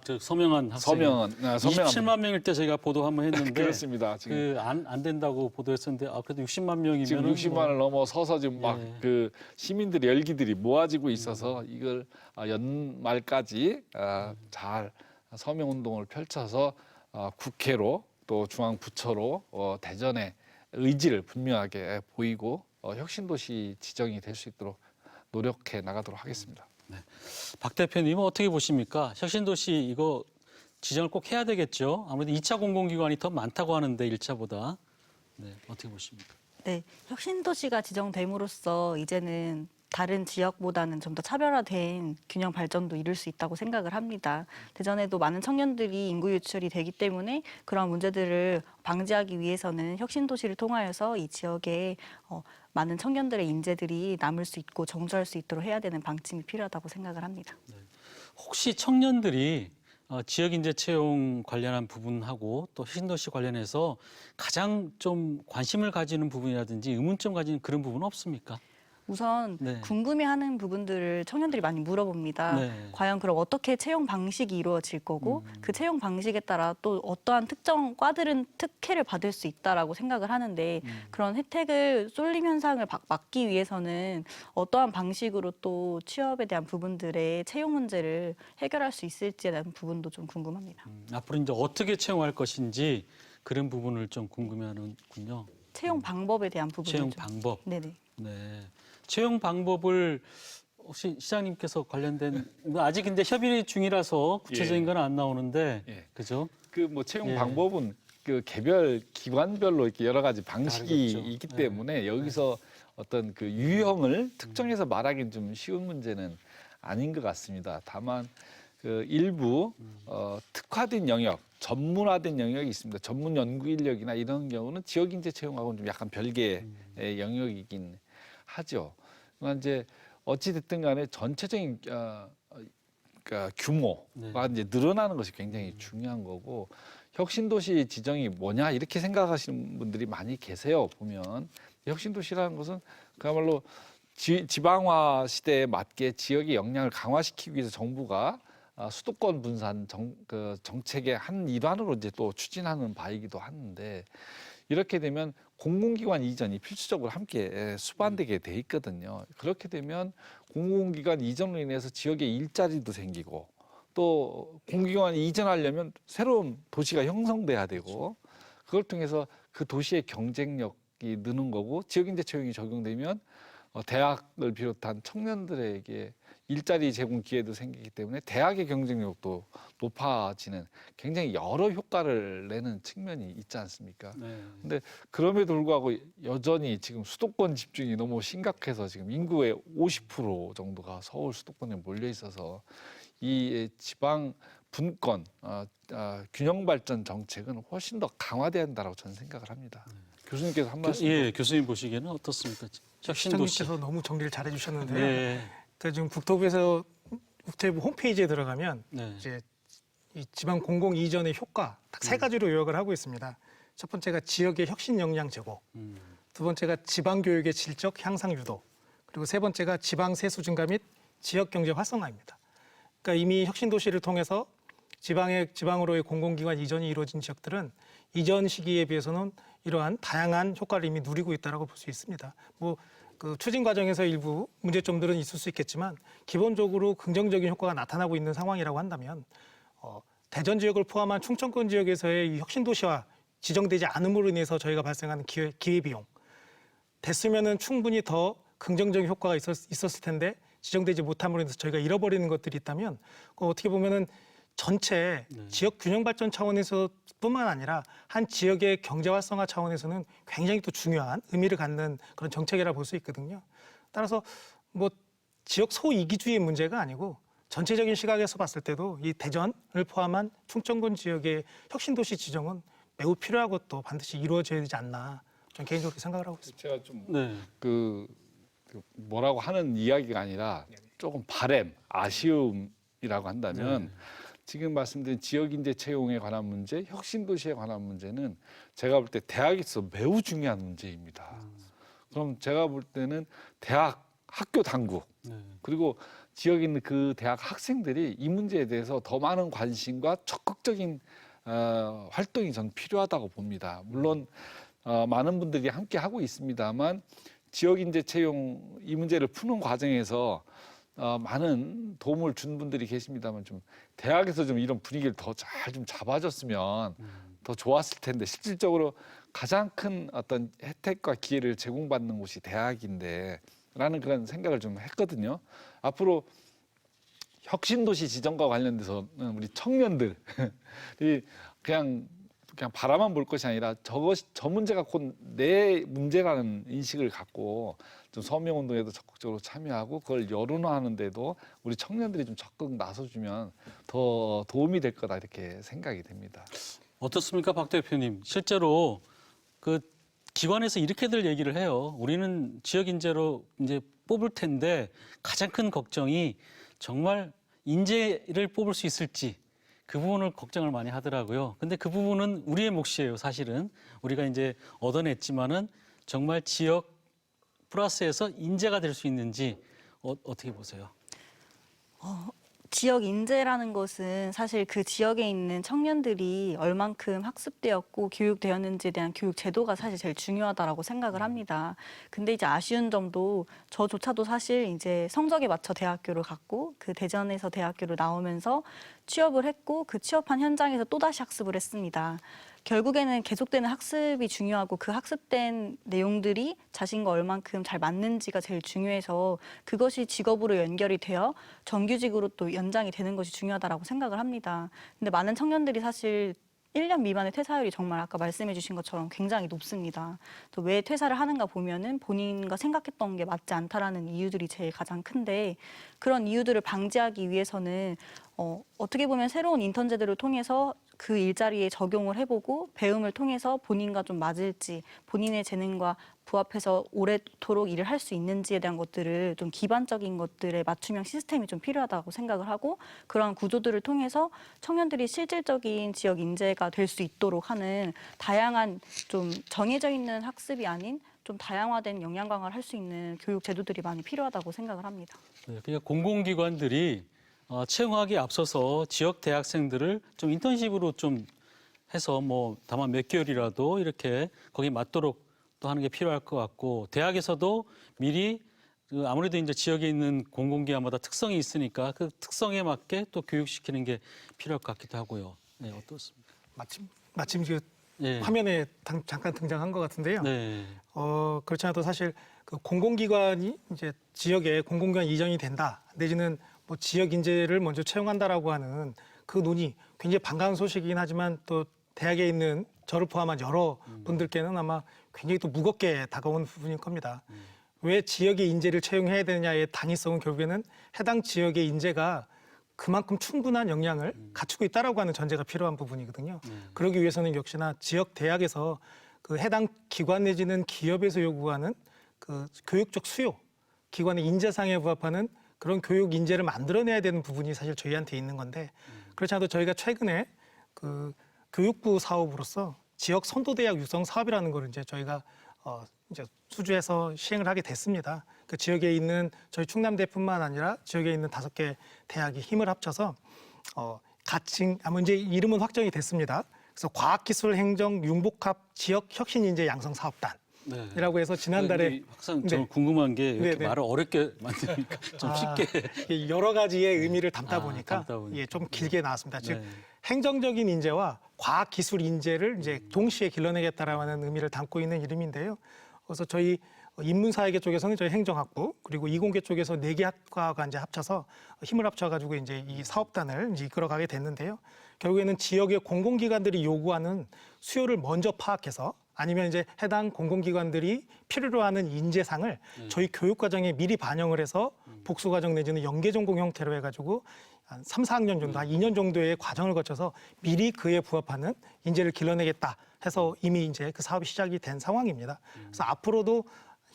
저 서명한 학생. 서명은 27만 명일 때 저희가 보도 한번 했는데 그렇습니다. 지금 안 된다고 보도했었는데 그래도 60만 명이면 지금 60만을 넘어서서 지금 막 그 시민들의 열기들이 모아지고 있어서 이걸 연말까지 잘 서명 운동을 펼쳐서 국회로 또 중앙부처로 대전의 의지를 분명하게 보이고 혁신도시 지정이 될 수 있도록 노력해 나가도록 하겠습니다. 박 대표님은 어떻게 보십니까? 혁신도시 이거 지정을 꼭 해야 되겠죠. 아무래도 2차 공공기관이 더 많다고 하는데 1차보다. 네, 어떻게 보십니까? 네, 혁신도시가 지정됨으로써 이제는 다른 지역보다는 좀 더 차별화된 균형 발전도 이룰 수 있다고 생각을 합니다. 대전에도 많은 청년들이 인구 유출이 되기 때문에 그런 문제들을 방지하기 위해서는 혁신도시를 통하여서 이 지역에 많은 청년들의 인재들이 남을 수 있고 정주할 수 있도록 해야 되는 방침이 필요하다고 생각을 합니다. 혹시 청년들이 지역인재 채용 관련한 부분하고 또 혁신도시 관련해서 가장 좀 관심을 가지는 부분이라든지 의문점 가지는 그런 부분은 없습니까? 우선 네. 궁금해하는 부분들을 청년들이 많이 물어봅니다. 네. 과연 그럼 어떻게 채용 방식이 이루어질 거고 그 채용 방식에 따라 또 어떠한 특정 과들은 특혜를 받을 수 있다라고 생각을 하는데 그런 혜택을 쏠림 현상을 막기 위해서는 어떠한 방식으로 또 취업에 대한 부분들의 채용 문제를 해결할 수 있을지에 대한 부분도 좀 궁금합니다. 앞으로 이제 어떻게 채용할 것인지 그런 부분을 좀 궁금해하는군요. 채용 방법에 대한 부분을 채용 좀. 방법. 네네. 네. 채용 방법을 혹시 시장님께서 관련된 아직 근데 협의 중이라서 구체적인 건 안 나오는데 그죠? 그 뭐 채용 방법은 그 개별 기관별로 이렇게 여러 가지 방식이 다르겠죠. 있기 때문에 여기서 어떤 그 유형을 특정해서 말하기는 좀 쉬운 문제는 아닌 것 같습니다. 다만 그 일부 특화된 영역, 전문화된 영역이 있습니다. 전문 연구 인력이나 이런 경우는 지역 인재 채용하고는 좀 약간 별개의 영역이긴 하죠. 그러나 이제 어찌 됐든 간에 전체적인 그러니까 규모가 이제 늘어나는 것이 굉장히 중요한 거고 혁신도시 지정이 뭐냐 이렇게 생각하시는 분들이 많이 계세요. 보면 혁신도시라는 것은 그야말로 지방화 시대에 맞게 지역의 역량을 강화시키기 위해서 정부가 수도권 분산 정책의 한 일환으로 이제 또 추진하는 바이기도 하는데 이렇게 되면 공공기관 이전이 필수적으로 함께 수반되게 돼 있거든요. 그렇게 되면 공공기관 이전으로 인해서 지역에 일자리도 생기고 또 공공기관이 이전하려면 새로운 도시가 형성돼야 되고 그걸 통해서 그 도시의 경쟁력이 느는 거고 지역인재 채용이 적용되면 대학을 비롯한 청년들에게 일자리 제공 기회도 생기기 때문에 대학의 경쟁력도 높아지는 굉장히 여러 효과를 내는 측면이 있지 않습니까? 근데 그럼에도 불구하고 여전히 지금 수도권 집중이 너무 심각해서 지금 인구의 50% 정도가 서울 수도권에 몰려 있어서 이 지방 분권 균형 발전 정책은 훨씬 더 강화돼야 한다고 저는 생각을 합니다. 교수님께서 한 말씀. 예, 교수님 보시기에는 어떻습니까? 혁신도시. 시장님께서 너무 정리를 잘해주셨는데요. 네. 그러니까 지금 국토부에서 국토부 홈페이지에 들어가면 네. 이제 이 지방 공공 이전의 효과 딱 세 가지로 요약을 하고 있습니다. 첫 번째가 지역의 혁신 역량 제고, 두 번째가 지방 교육의 질적 향상 유도, 그리고 세 번째가 지방 세수 증가 및 지역 경제 활성화입니다. 그러니까 이미 혁신 도시를 통해서 지방으로의 공공기관 이전이 이루어진 지역들은 이전 시기에 비해서는 이러한 다양한 효과를 이미 누리고 있다라고 볼 수 있습니다. 그 추진 과정에서 일부 문제점들은 있을 수 있겠지만 기본적으로 긍정적인 효과가 나타나고 있는 상황이라고 한다면 대전 지역을 포함한 충청권 지역에서의 이 혁신도시화 지정되지 않음으로 인해서 저희가 발생하는 기회비용 됐으면은 충분히 더 긍정적인 효과가 있었을 텐데 지정되지 못함으로 인해서 저희가 잃어버리는 것들이 있다면 어떻게 보면은 전체 지역 균형 발전 차원에서뿐만 아니라 한 지역의 경제 활성화 차원에서는 굉장히 또 중요한 의미를 갖는 그런 정책이라 볼 수 있거든요. 따라서 뭐 지역 소이기주의 문제가 아니고 전체적인 시각에서 봤을 때도 이 대전을 포함한 충청권 지역의 혁신도시 지정은 매우 필요하고 또 반드시 이루어져야 되지 않나 저는 개인적으로 생각을 하고 있습니다. 제가 좀 그 뭐라고 하는 이야기가 아니라 조금 바램, 아쉬움이라고 한다면 지금 말씀드린 지역인재 채용에 관한 문제, 혁신도시에 관한 문제는 제가 볼 때 대학에서 매우 중요한 문제입니다. 그럼 제가 볼 때는 대학, 학교 당국 그리고 지역에 있는 그 대학 학생들이 이 문제에 대해서 더 많은 관심과 적극적인 활동이 저는 필요하다고 봅니다. 물론 많은 분들이 함께 하고 있습니다만 지역인재 채용 이 문제를 푸는 과정에서 많은 도움을 준 분들이 계십니다만 좀 대학에서 좀 이런 분위기를 더 잘 좀 잡아줬으면 더 좋았을 텐데 실질적으로 가장 큰 어떤 혜택과 기회를 제공받는 곳이 대학인데 라는 그런 생각을 좀 했거든요. 앞으로 혁신도시 지정과 관련돼서는 우리 청년들이 그냥 바라만 볼 것이 아니라 저 문제가 곧 내 문제라는 인식을 갖고 좀 서명운동에도 적극적으로 참여하고 그걸 여론화하는 데도 우리 청년들이 좀 적극 나서주면 더 도움이 될 거다 이렇게 생각이 됩니다. 어떻습니까, 박 대표님? 실제로 그 기관에서 이렇게들 얘기를 해요. 우리는 지역 인재로 이제 뽑을 텐데 가장 큰 걱정이 정말 인재를 뽑을 수 있을지 그 부분을 걱정을 많이 하더라고요. 근데 그 부분은 우리의 몫이에요, 사실은. 우리가 이제 얻어냈지만은 정말 지역 플러스에서 인재가 될 수 있는지 어떻게 보세요? 지역 인재라는 것은 사실 그 지역에 있는 청년들이 얼만큼 학습되었고 교육되었는지에 대한 교육 제도가 사실 제일 중요하다라고 생각을 합니다. 근데 이제 아쉬운 점도 저조차도 사실 이제 성적에 맞춰 대학교를 갔고 그 대전에서 대학교를 나오면서 취업을 했고 그 취업한 현장에서 또다시 학습을 했습니다. 결국에는 계속되는 학습이 중요하고 그 학습된 내용들이 자신과 얼만큼 잘 맞는지가 제일 중요해서 그것이 직업으로 연결이 되어 정규직으로 또 연장이 되는 것이 중요하다고 생각을 합니다. 근데 많은 청년들이 사실 1년 미만의 퇴사율이 정말 아까 말씀해 주신 것처럼 굉장히 높습니다. 또 왜 퇴사를 하는가 보면은 본인과 생각했던 게 맞지 않다라는 이유들이 제일 가장 큰데 그런 이유들을 방지하기 위해서는 어떻게 보면 새로운 인턴 제도를 통해서 그 일자리에 적용을 해보고 배움을 통해서 본인과 좀 맞을지 본인의 재능과 부합해서 오래도록 일을 할 수 있는지에 대한 것들을 좀 기반적인 것들의 맞춤형 시스템이 좀 필요하다고 생각을 하고 그러한 구조들을 통해서 청년들이 실질적인 지역 인재가 될 수 있도록 하는 다양한 좀 정해져 있는 학습이 아닌 좀 다양화된 역량 강화를 할 수 있는 교육 제도들이 많이 필요하다고 생각을 합니다. 네, 그러니까 공공기관들이 채용하기에 앞서서 지역 대학생들을 좀 인턴십으로 좀 해서 뭐 다만 몇 개월이라도 이렇게 거기 맞도록 또 하는 게 필요할 것 같고 대학에서도 미리 아무래도 이제 지역에 있는 공공기관마다 특성이 있으니까 그 특성에 맞게 또 교육시키는 게 필요할 것 같기도 하고요. 네, 어떻습니까? 마침 그 네. 화면에 잠깐 등장한 것 같은데요. 네. 그렇지 않아도 사실 그 공공기관이 이제 지역에 공공기관 이전이 된다 내지는 뭐 지역 인재를 먼저 채용한다라고 하는 그 논의 굉장히 반가운 소식이긴 하지만 또 대학에 있는 저를 포함한 여러 분들께는 아마 굉장히 또 무겁게 다가오는 부분일 겁니다. 왜 지역의 인재를 채용해야 되느냐의 당위성은 결국에는 해당 지역의 인재가 그만큼 충분한 역량을 갖추고 있다라고 하는 전제가 필요한 부분이거든요. 그러기 위해서는 역시나 지역 대학에서 그 해당 기관 내지는 기업에서 요구하는 그 교육적 수요, 기관의 인재상에 부합하는 그런 교육 인재를 만들어내야 되는 부분이 사실 저희한테 있는 건데 그렇지 않아도 저희가 최근에 그 교육부 사업으로서 지역 선도대학 육성 사업이라는 걸 이제 저희가 이제 수주해서 시행을 하게 됐습니다. 그 지역에 있는 저희 충남대뿐만 아니라 지역에 있는 5개 대학이 힘을 합쳐서 가칭, 이제 이름은 확정이 됐습니다. 그래서 과학기술행정 융복합 지역 혁신인재 양성 사업단이라고 해서 지난달에 항상 저는 궁금한 게 이렇게 네. 말을 어렵게 만드니까 좀 쉽게 이게 여러 가지의 의미를 담다 보니까 담다 보니까. 예, 좀 길게 나왔습니다. 즉 네. 행정적인 인재와 과학기술 인재를 이제 동시에 길러내겠다라는 의미를 담고 있는 이름인데요. 그래서 저희 인문사회계 쪽에서는 저희 행정학부 그리고 이공계 쪽에서 4개 학과가 이제 합쳐서 힘을 합쳐가지고 이제 이 사업단을 이제 이끌어가게 됐는데요. 결국에는 지역의 공공기관들이 요구하는 수요를 먼저 파악해서 아니면 이제 해당 공공기관들이 필요로 하는 인재상을 저희 교육과정에 미리 반영을 해서 복수과정 내지는 연계전공 형태로 해가지고 한 3, 4학년 정도, 한 2년 정도의 과정을 거쳐서 미리 그에 부합하는 인재를 길러내겠다 해서 이미 이제 그 사업이 시작이 된 상황입니다. 그래서 앞으로도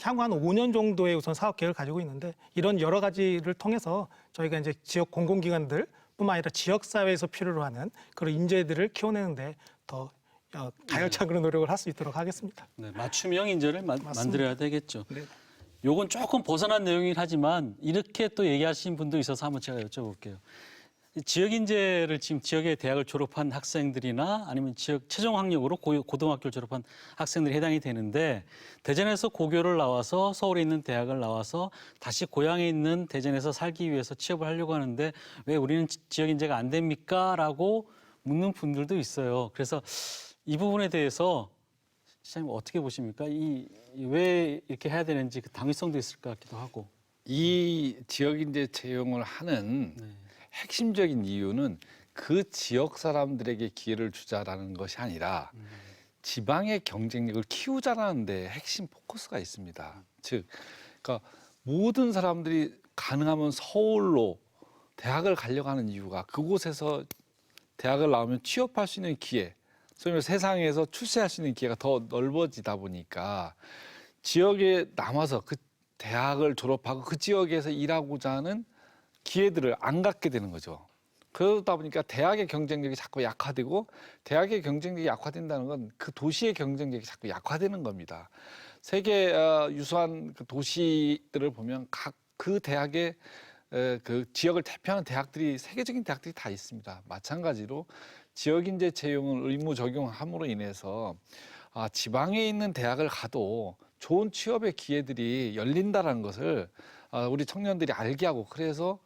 향후 한 5년 정도의 우선 사업 계획을 가지고 있는데 이런 여러 가지를 통해서 저희가 이제 지역 공공기관들 뿐만 아니라 지역사회에서 필요로 하는 그런 인재들을 키워내는데 더 가열찬으로 노력을 할 수 있도록 하겠습니다. 네, 맞춤형 인재를 만들어야 되겠죠. 네. 요건 조금 벗어난 내용이긴 하지만 이렇게 또 얘기하신 분도 있어서 한번 제가 여쭤볼게요. 지역 인재를 지금 지역의 대학을 졸업한 학생들이나 아니면 지역 최종 학력으로 고등학교를 졸업한 학생들이 해당이 되는데 대전에서 고교를 나와서 서울에 있는 대학을 나와서 다시 고향에 있는 대전에서 살기 위해서 취업을 하려고 하는데 왜 우리는 지역 인재가 안 됩니까? 라고 묻는 분들도 있어요. 그래서 이 부분에 대해서 시장님 어떻게 보십니까? 왜 이렇게 해야 되는지 그 당위성도 있을 것 같기도 하고. 이 지역 인재 채용을 하는 핵심적인 이유는 그 지역 사람들에게 기회를 주자라는 것이 아니라 지방의 경쟁력을 키우자라는 데 핵심 포커스가 있습니다. 즉, 그러니까 모든 사람들이 가능하면 서울로 대학을 가려고 하는 이유가 그곳에서 대학을 나오면 취업할 수 있는 기회, 소위 말해서 세상에서 출세할 수 있는 기회가 더 넓어지다 보니까 지역에 남아서 그 대학을 졸업하고 그 지역에서 일하고자 하는 기회들을 안 갖게 되는 거죠. 그러다 보니까 대학의 경쟁력이 자꾸 약화되고 대학의 경쟁력이 약화된다는 건 그 도시의 경쟁력이 자꾸 약화되는 겁니다. 세계 유수한 그 도시들을 보면 각 그 대학의 그 지역을 대표하는 대학들이 세계적인 대학들이 다 있습니다. 마찬가지로 지역 인재 채용을 의무 적용함으로 인해서 지방에 있는 대학을 가도 좋은 취업의 기회들이 열린다는 것을 우리 청년들이 알게 하고 그래서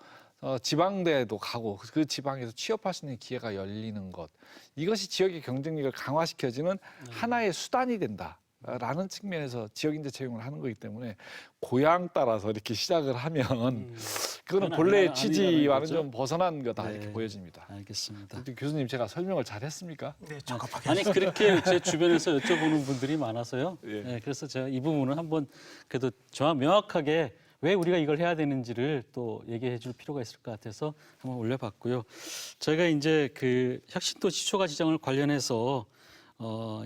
지방대에도 가고 그 지방에서 취업할 수 있는 기회가 열리는 것. 이것이 지역의 경쟁력을 강화시켜주는 하나의 수단이 된다라는 측면에서 지역인재 채용을 하는 거기 때문에 고향 따라서 이렇게 시작을 하면 그거는 본래의 취지와는 좀 벗어난 거다 이렇게 보여집니다. 알겠습니다. 교수님 제가 설명을 잘 했습니까? 네, 적합하게. 아니 그렇게 제 주변에서 여쭤보는 분들이 많아서요. 예. 네, 그래서 제가 이 부분은 한번 그래도 명확하게 왜 우리가 이걸 해야 되는지를 또 얘기해 줄 필요가 있을 것 같아서 한번 올려봤고요. 저희가 이제 그 혁신도시 초과 지정을 관련해서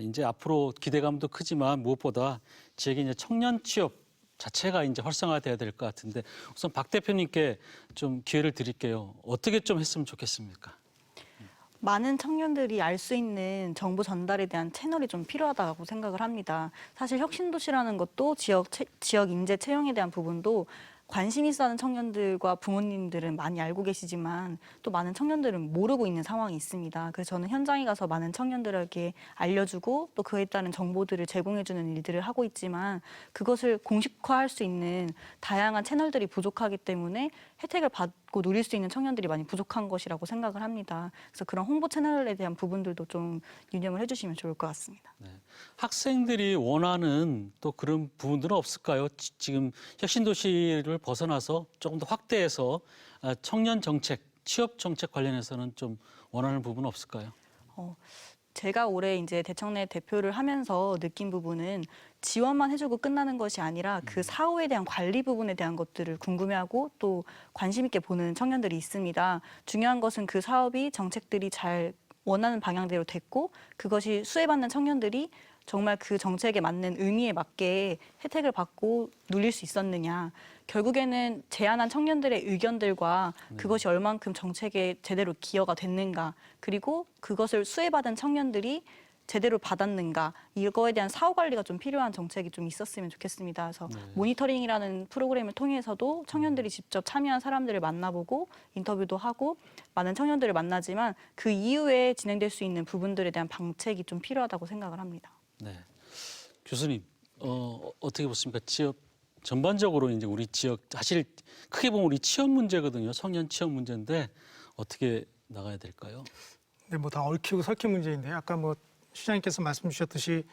이제 앞으로 기대감도 크지만 무엇보다 지역의 이제 청년 취업 자체가 이제 활성화돼야 될 것 같은데 우선 박 대표님께 좀 기회를 드릴게요. 어떻게 좀 했으면 좋겠습니까? 많은 청년들이 알 수 있는 정보 전달에 대한 채널이 좀 필요하다고 생각을 합니다. 사실 혁신도시라는 것도 지역 인재 채용에 대한 부분도 관심 있어 하는 청년들과 부모님들은 많이 알고 계시지만 또 많은 청년들은 모르고 있는 상황이 있습니다. 그래서 저는 현장에 가서 많은 청년들에게 알려주고 또 그에 따른 정보들을 제공해주는 일들을 하고 있지만 그것을 공식화할 수 있는 다양한 채널들이 부족하기 때문에 혜택을 받고 누릴 수 있는 청년들이 많이 부족한 것이라고 생각을 합니다. 그래서 그런 홍보 채널에 대한 부분들도 좀 유념을 해주시면 좋을 것 같습니다. 네. 학생들이 원하는 또 그런 부분들은 없을까요? 지금 혁신도시를 벗어나서 조금 더 확대해서 청년 정책, 취업 정책 관련해서는 좀 원하는 부분은 없을까요? 제가 올해 이제 대청내 대표를 하면서 느낀 부분은 지원만 해주고 끝나는 것이 아니라 그 사후에 대한 관리 부분에 대한 것들을 궁금해하고 또 관심 있게 보는 청년들이 있습니다. 중요한 것은 그 사업이 정책들이 잘 원하는 방향대로 됐고 그것이 수혜받는 청년들이 정말 그 정책에 맞는 의미에 맞게 혜택을 받고 누릴 수 있었느냐. 결국에는 제안한 청년들의 의견들과 그것이 얼만큼 정책에 제대로 기여가 됐는가. 그리고 그것을 수혜받은 청년들이 제대로 받았는가 이거에 대한 사후 관리가 좀 필요한 정책이 좀 있었으면 좋겠습니다. 그래서 모니터링이라는 프로그램을 통해서도 청년들이 직접 참여한 사람들을 만나보고 인터뷰도 하고 많은 청년들을 만나지만 그 이후에 진행될 수 있는 부분들에 대한 방책이 좀 필요하다고 생각을 합니다. 네. 교수님, 어떻게 보십니까? 취업 전반적으로 이제 우리 지역 사실 크게 보면 우리 취업 문제거든요. 청년 취업 문제인데 어떻게 나가야 될까요? 네, 뭐 다 얽히고 설킨 문제인데 아까 뭐 시장님께서 말씀 주셨듯이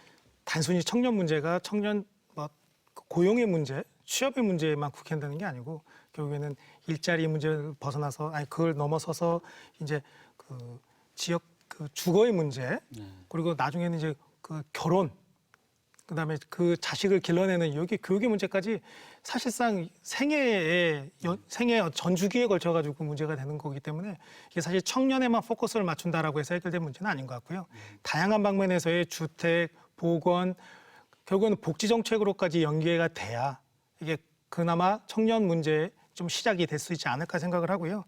단순히 청년 문제가 청년 뭐 고용의 문제, 취업의 문제에만 국한되는 게 아니고 결국에는 일자리 문제를 벗어나서 아니 그걸 넘어서서 이제 그 지역 그 주거의 문제 그리고 나중에는 이제 그 결혼 그다음에 그 자식을 길러내는 여기 교육의 문제까지 사실상 생애 전 주기에 걸쳐 가지고 문제가 되는 거기 때문에 이게 사실 청년에만 포커스를 맞춘다라고 해서 해결될 문제는 아닌 것 같고요. 다양한 방면에서의 주택, 보건 결국은 복지 정책으로까지 연계가 돼야 이게 그나마 청년 문제 좀 시작이 될 수 있지 않을까 생각을 하고요.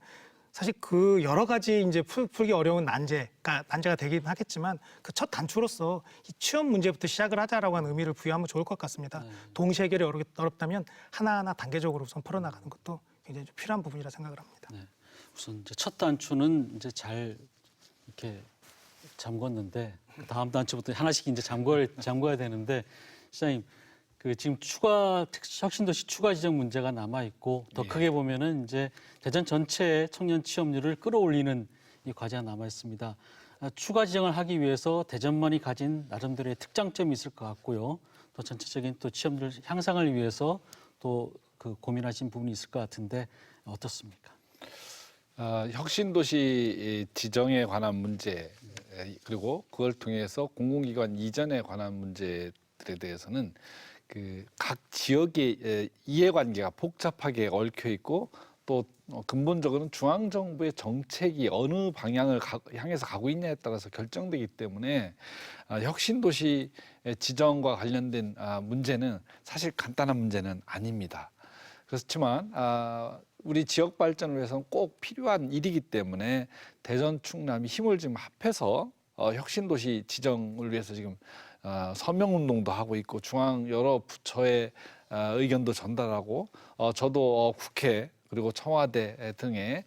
사실 그 여러 가지 이제 풀기 어려운 난제가 되긴 하겠지만 그 첫 단추로서 이 취업 문제부터 시작을 하자라고 하는 의미를 부여하면 좋을 것 같습니다. 동시에 해결이 어렵다면 하나하나 단계적으로 우선 풀어나가는 것도 굉장히 좀 필요한 부분이라 생각을 합니다. 네. 우선 이제 첫 단추는 이제 잘 이렇게 잠궜는데 다음 단추부터 하나씩 이제 잠궈야 되는데 시장님 그 지금 혁신도시 추가 지정 문제가 남아 있고 더 크게 보면은 이제 대전 전체의 청년 취업률을 끌어올리는 이 과제가 남아 있습니다. 추가 지정을 하기 위해서 대전만이 가진 나름대로의 특장점이 있을 것 같고요. 또 전체적인 또 취업률 향상을 위해서 또 그 고민하신 부분이 있을 것 같은데 어떻습니까? 혁신도시 지정에 관한 문제 그리고 그걸 통해서 공공기관 이전에 관한 문제들에 대해서는 그 각 지역의 이해관계가 복잡하게 얽혀 있고 또 근본적으로는 중앙정부의 정책이 어느 방향을 향해서 가고 있냐에 따라서 결정되기 때문에 혁신도시 지정과 관련된 문제는 사실 간단한 문제는 아닙니다. 그렇지만 우리 지역 발전을 위해서는 꼭 필요한 일이기 때문에 대전, 충남이 힘을 지금 합해서 혁신도시 지정을 위해서 지금 서명운동도 하고 있고 중앙 여러 부처의 의견도 전달하고 저도 국회 그리고 청와대 등에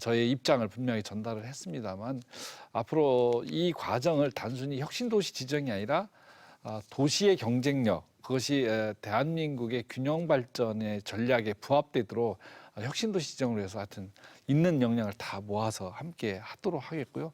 저의 입장을 분명히 전달을 했습니다만 앞으로 이 과정을 단순히 혁신도시 지정이 아니라 도시의 경쟁력 그것이 대한민국의 균형 발전의 전략에 부합되도록 혁신도시 지정을 위해서 하여튼 있는 역량을 다 모아서 함께 하도록 하겠고요.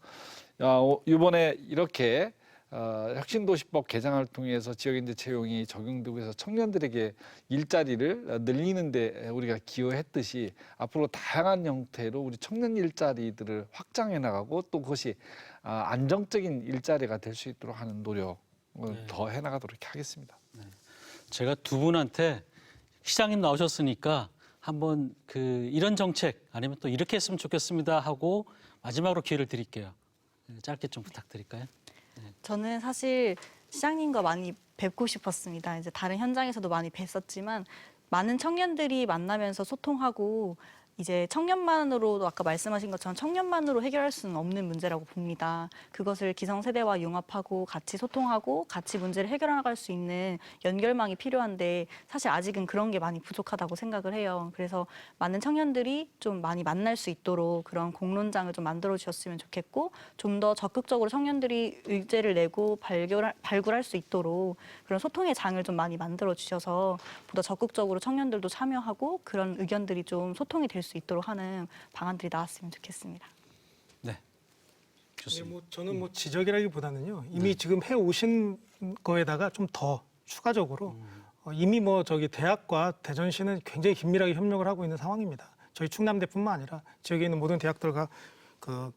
이번에 이렇게 혁신도시법 개정을 통해서 지역인재 채용이 적용되고 해서 청년들에게 일자리를 늘리는 데 우리가 기여했듯이 앞으로 다양한 형태로 우리 청년 일자리들을 확장해 나가고 또 그것이 안정적인 일자리가 될 수 있도록 하는 노력을 더 해나가도록 하겠습니다. 제가 두 분한테 시장님 나오셨으니까 한번 이런 정책 아니면 또 이렇게 했으면 좋겠습니다 하고 마지막으로 기회를 드릴게요. 짧게 좀 부탁드릴까요? 저는 사실 시장님과 많이 뵙고 싶었습니다. 이제 다른 현장에서도 많이 뵀었지만 많은 청년들이 만나면서 소통하고 이제 청년만으로도 아까 말씀하신 것처럼 청년만으로 해결할 수는 없는 문제라고 봅니다. 그것을 기성세대와 융합하고 같이 소통하고 같이 문제를 해결해 나갈 수 있는 연결망이 필요한데 사실 아직은 그런 게 많이 부족하다고 생각을 해요. 그래서 많은 청년들이 좀 많이 만날 수 있도록 그런 공론장을 좀 만들어 주셨으면 좋겠고 좀 더 적극적으로 청년들이 의제를 내고 발굴할 수 있도록 그런 소통의 장을 좀 많이 만들어 주셔서 보다 적극적으로 청년들도 참여하고 그런 의견들이 좀 소통이 될 수 있도록 하는 방안들이 나왔으면 좋겠습니다. 네. 네, 저는 지적이라기보다는요. 이미 지금 해 오신 거에다가 좀 더 추가적으로 이미 대학과 대전시는 굉장히 긴밀하게 협력을 하고 있는 상황입니다. 저희 충남대뿐만 아니라 지역에 있는 모든 대학들과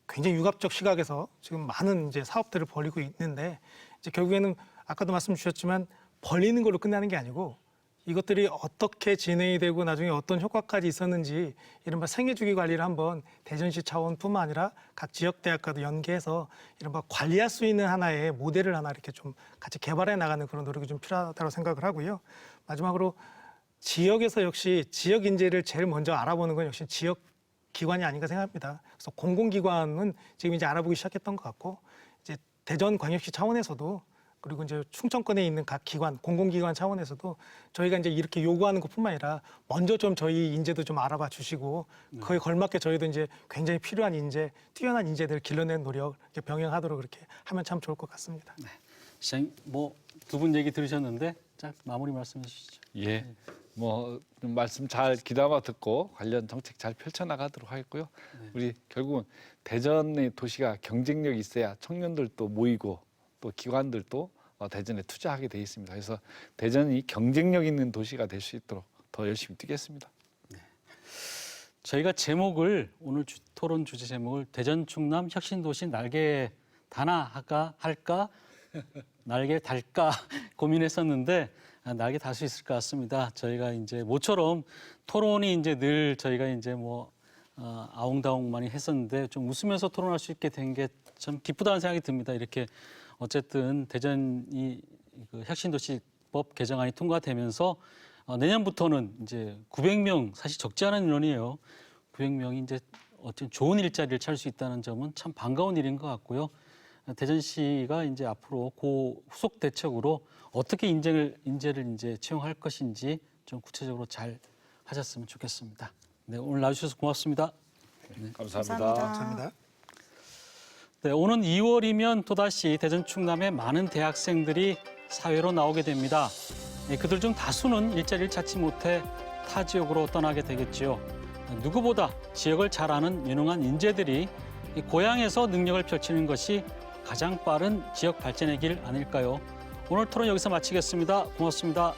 굉장히 융합적 시각에서 지금 많은 이제 사업들을 벌이고 있는데 이제 결국에는 아까도 말씀 주셨지만 벌리는 걸로 끝나는 게 아니고 이것들이 어떻게 진행이 되고 나중에 어떤 효과까지 있었는지 이른바 생애주기 관리를 한번 대전시 차원뿐만 아니라 각 지역대학과도 연계해서 이른바 관리할 수 있는 하나의 모델을 하나 이렇게 좀 같이 개발해 나가는 그런 노력이 좀 필요하다고 생각을 하고요. 마지막으로 지역에서 역시 지역 인재를 제일 먼저 알아보는 건 역시 지역 기관이 아닌가 생각합니다. 그래서 공공기관은 지금 이제 알아보기 시작했던 것 같고 이제 대전광역시 차원에서도 그리고 이제 충청권에 있는 각 기관, 공공기관 차원에서도 저희가 이제 이렇게 요구하는 것뿐만 아니라 먼저 좀 저희 인재도 좀 알아봐 주시고 그에 걸맞게 저희도 이제 굉장히 필요한 인재, 뛰어난 인재들 길러내는 노력 이렇게 병행하도록 그렇게 하면 참 좋을 것 같습니다. 시장님, 뭐 두 분 얘기 들으셨는데 자, 마무리 말씀해 주시죠. 예, 뭐 말씀 잘 귀담아 듣고 관련 정책 잘 펼쳐나가도록 하겠고요. 우리 결국은 대전의 도시가 경쟁력이 있어야 청년들도 모이고 또 기관들도 대전에 투자하게 돼 있습니다. 그래서 대전이 경쟁력 있는 도시가 될 수 있도록 더 열심히 뛰겠습니다. 저희가 제목을 오늘 토론 주제 제목을 대전 충남 혁신도시 날개 다나 할까 날개 달까 고민했었는데 날개 달 수 있을 것 같습니다. 저희가 이제 모처럼 토론이 이제 늘 저희가 이제 뭐 아웅다웅 많이 했었는데 좀 웃으면서 토론할 수 있게 된 게 참 기쁘다는 생각이 듭니다. 이렇게 어쨌든 대전이 그 혁신도시법 개정안이 통과되면서 내년부터는 이제 900명 사실 적지 않은 인원이에요. 900명이 이제 어쨌든 좋은 일자리를 찾을 수 있다는 점은 참 반가운 일인 것 같고요. 대전시가 이제 앞으로 그 후속 대책으로 어떻게 인재를 이제 채용할 것인지 좀 구체적으로 잘 하셨으면 좋겠습니다. 네, 오늘 나와주셔서 고맙습니다. 네, 감사합니다. 감사합니다. 네, 오는 2월이면 또다시 대전 충남의 많은 대학생들이 사회로 나오게 됩니다. 그들 중 다수는 일자리를 찾지 못해 타 지역으로 떠나게 되겠지요. 누구보다 지역을 잘 아는 유능한 인재들이 이 고향에서 능력을 펼치는 것이 가장 빠른 지역 발전의 길 아닐까요? 오늘 토론 여기서 마치겠습니다. 고맙습니다.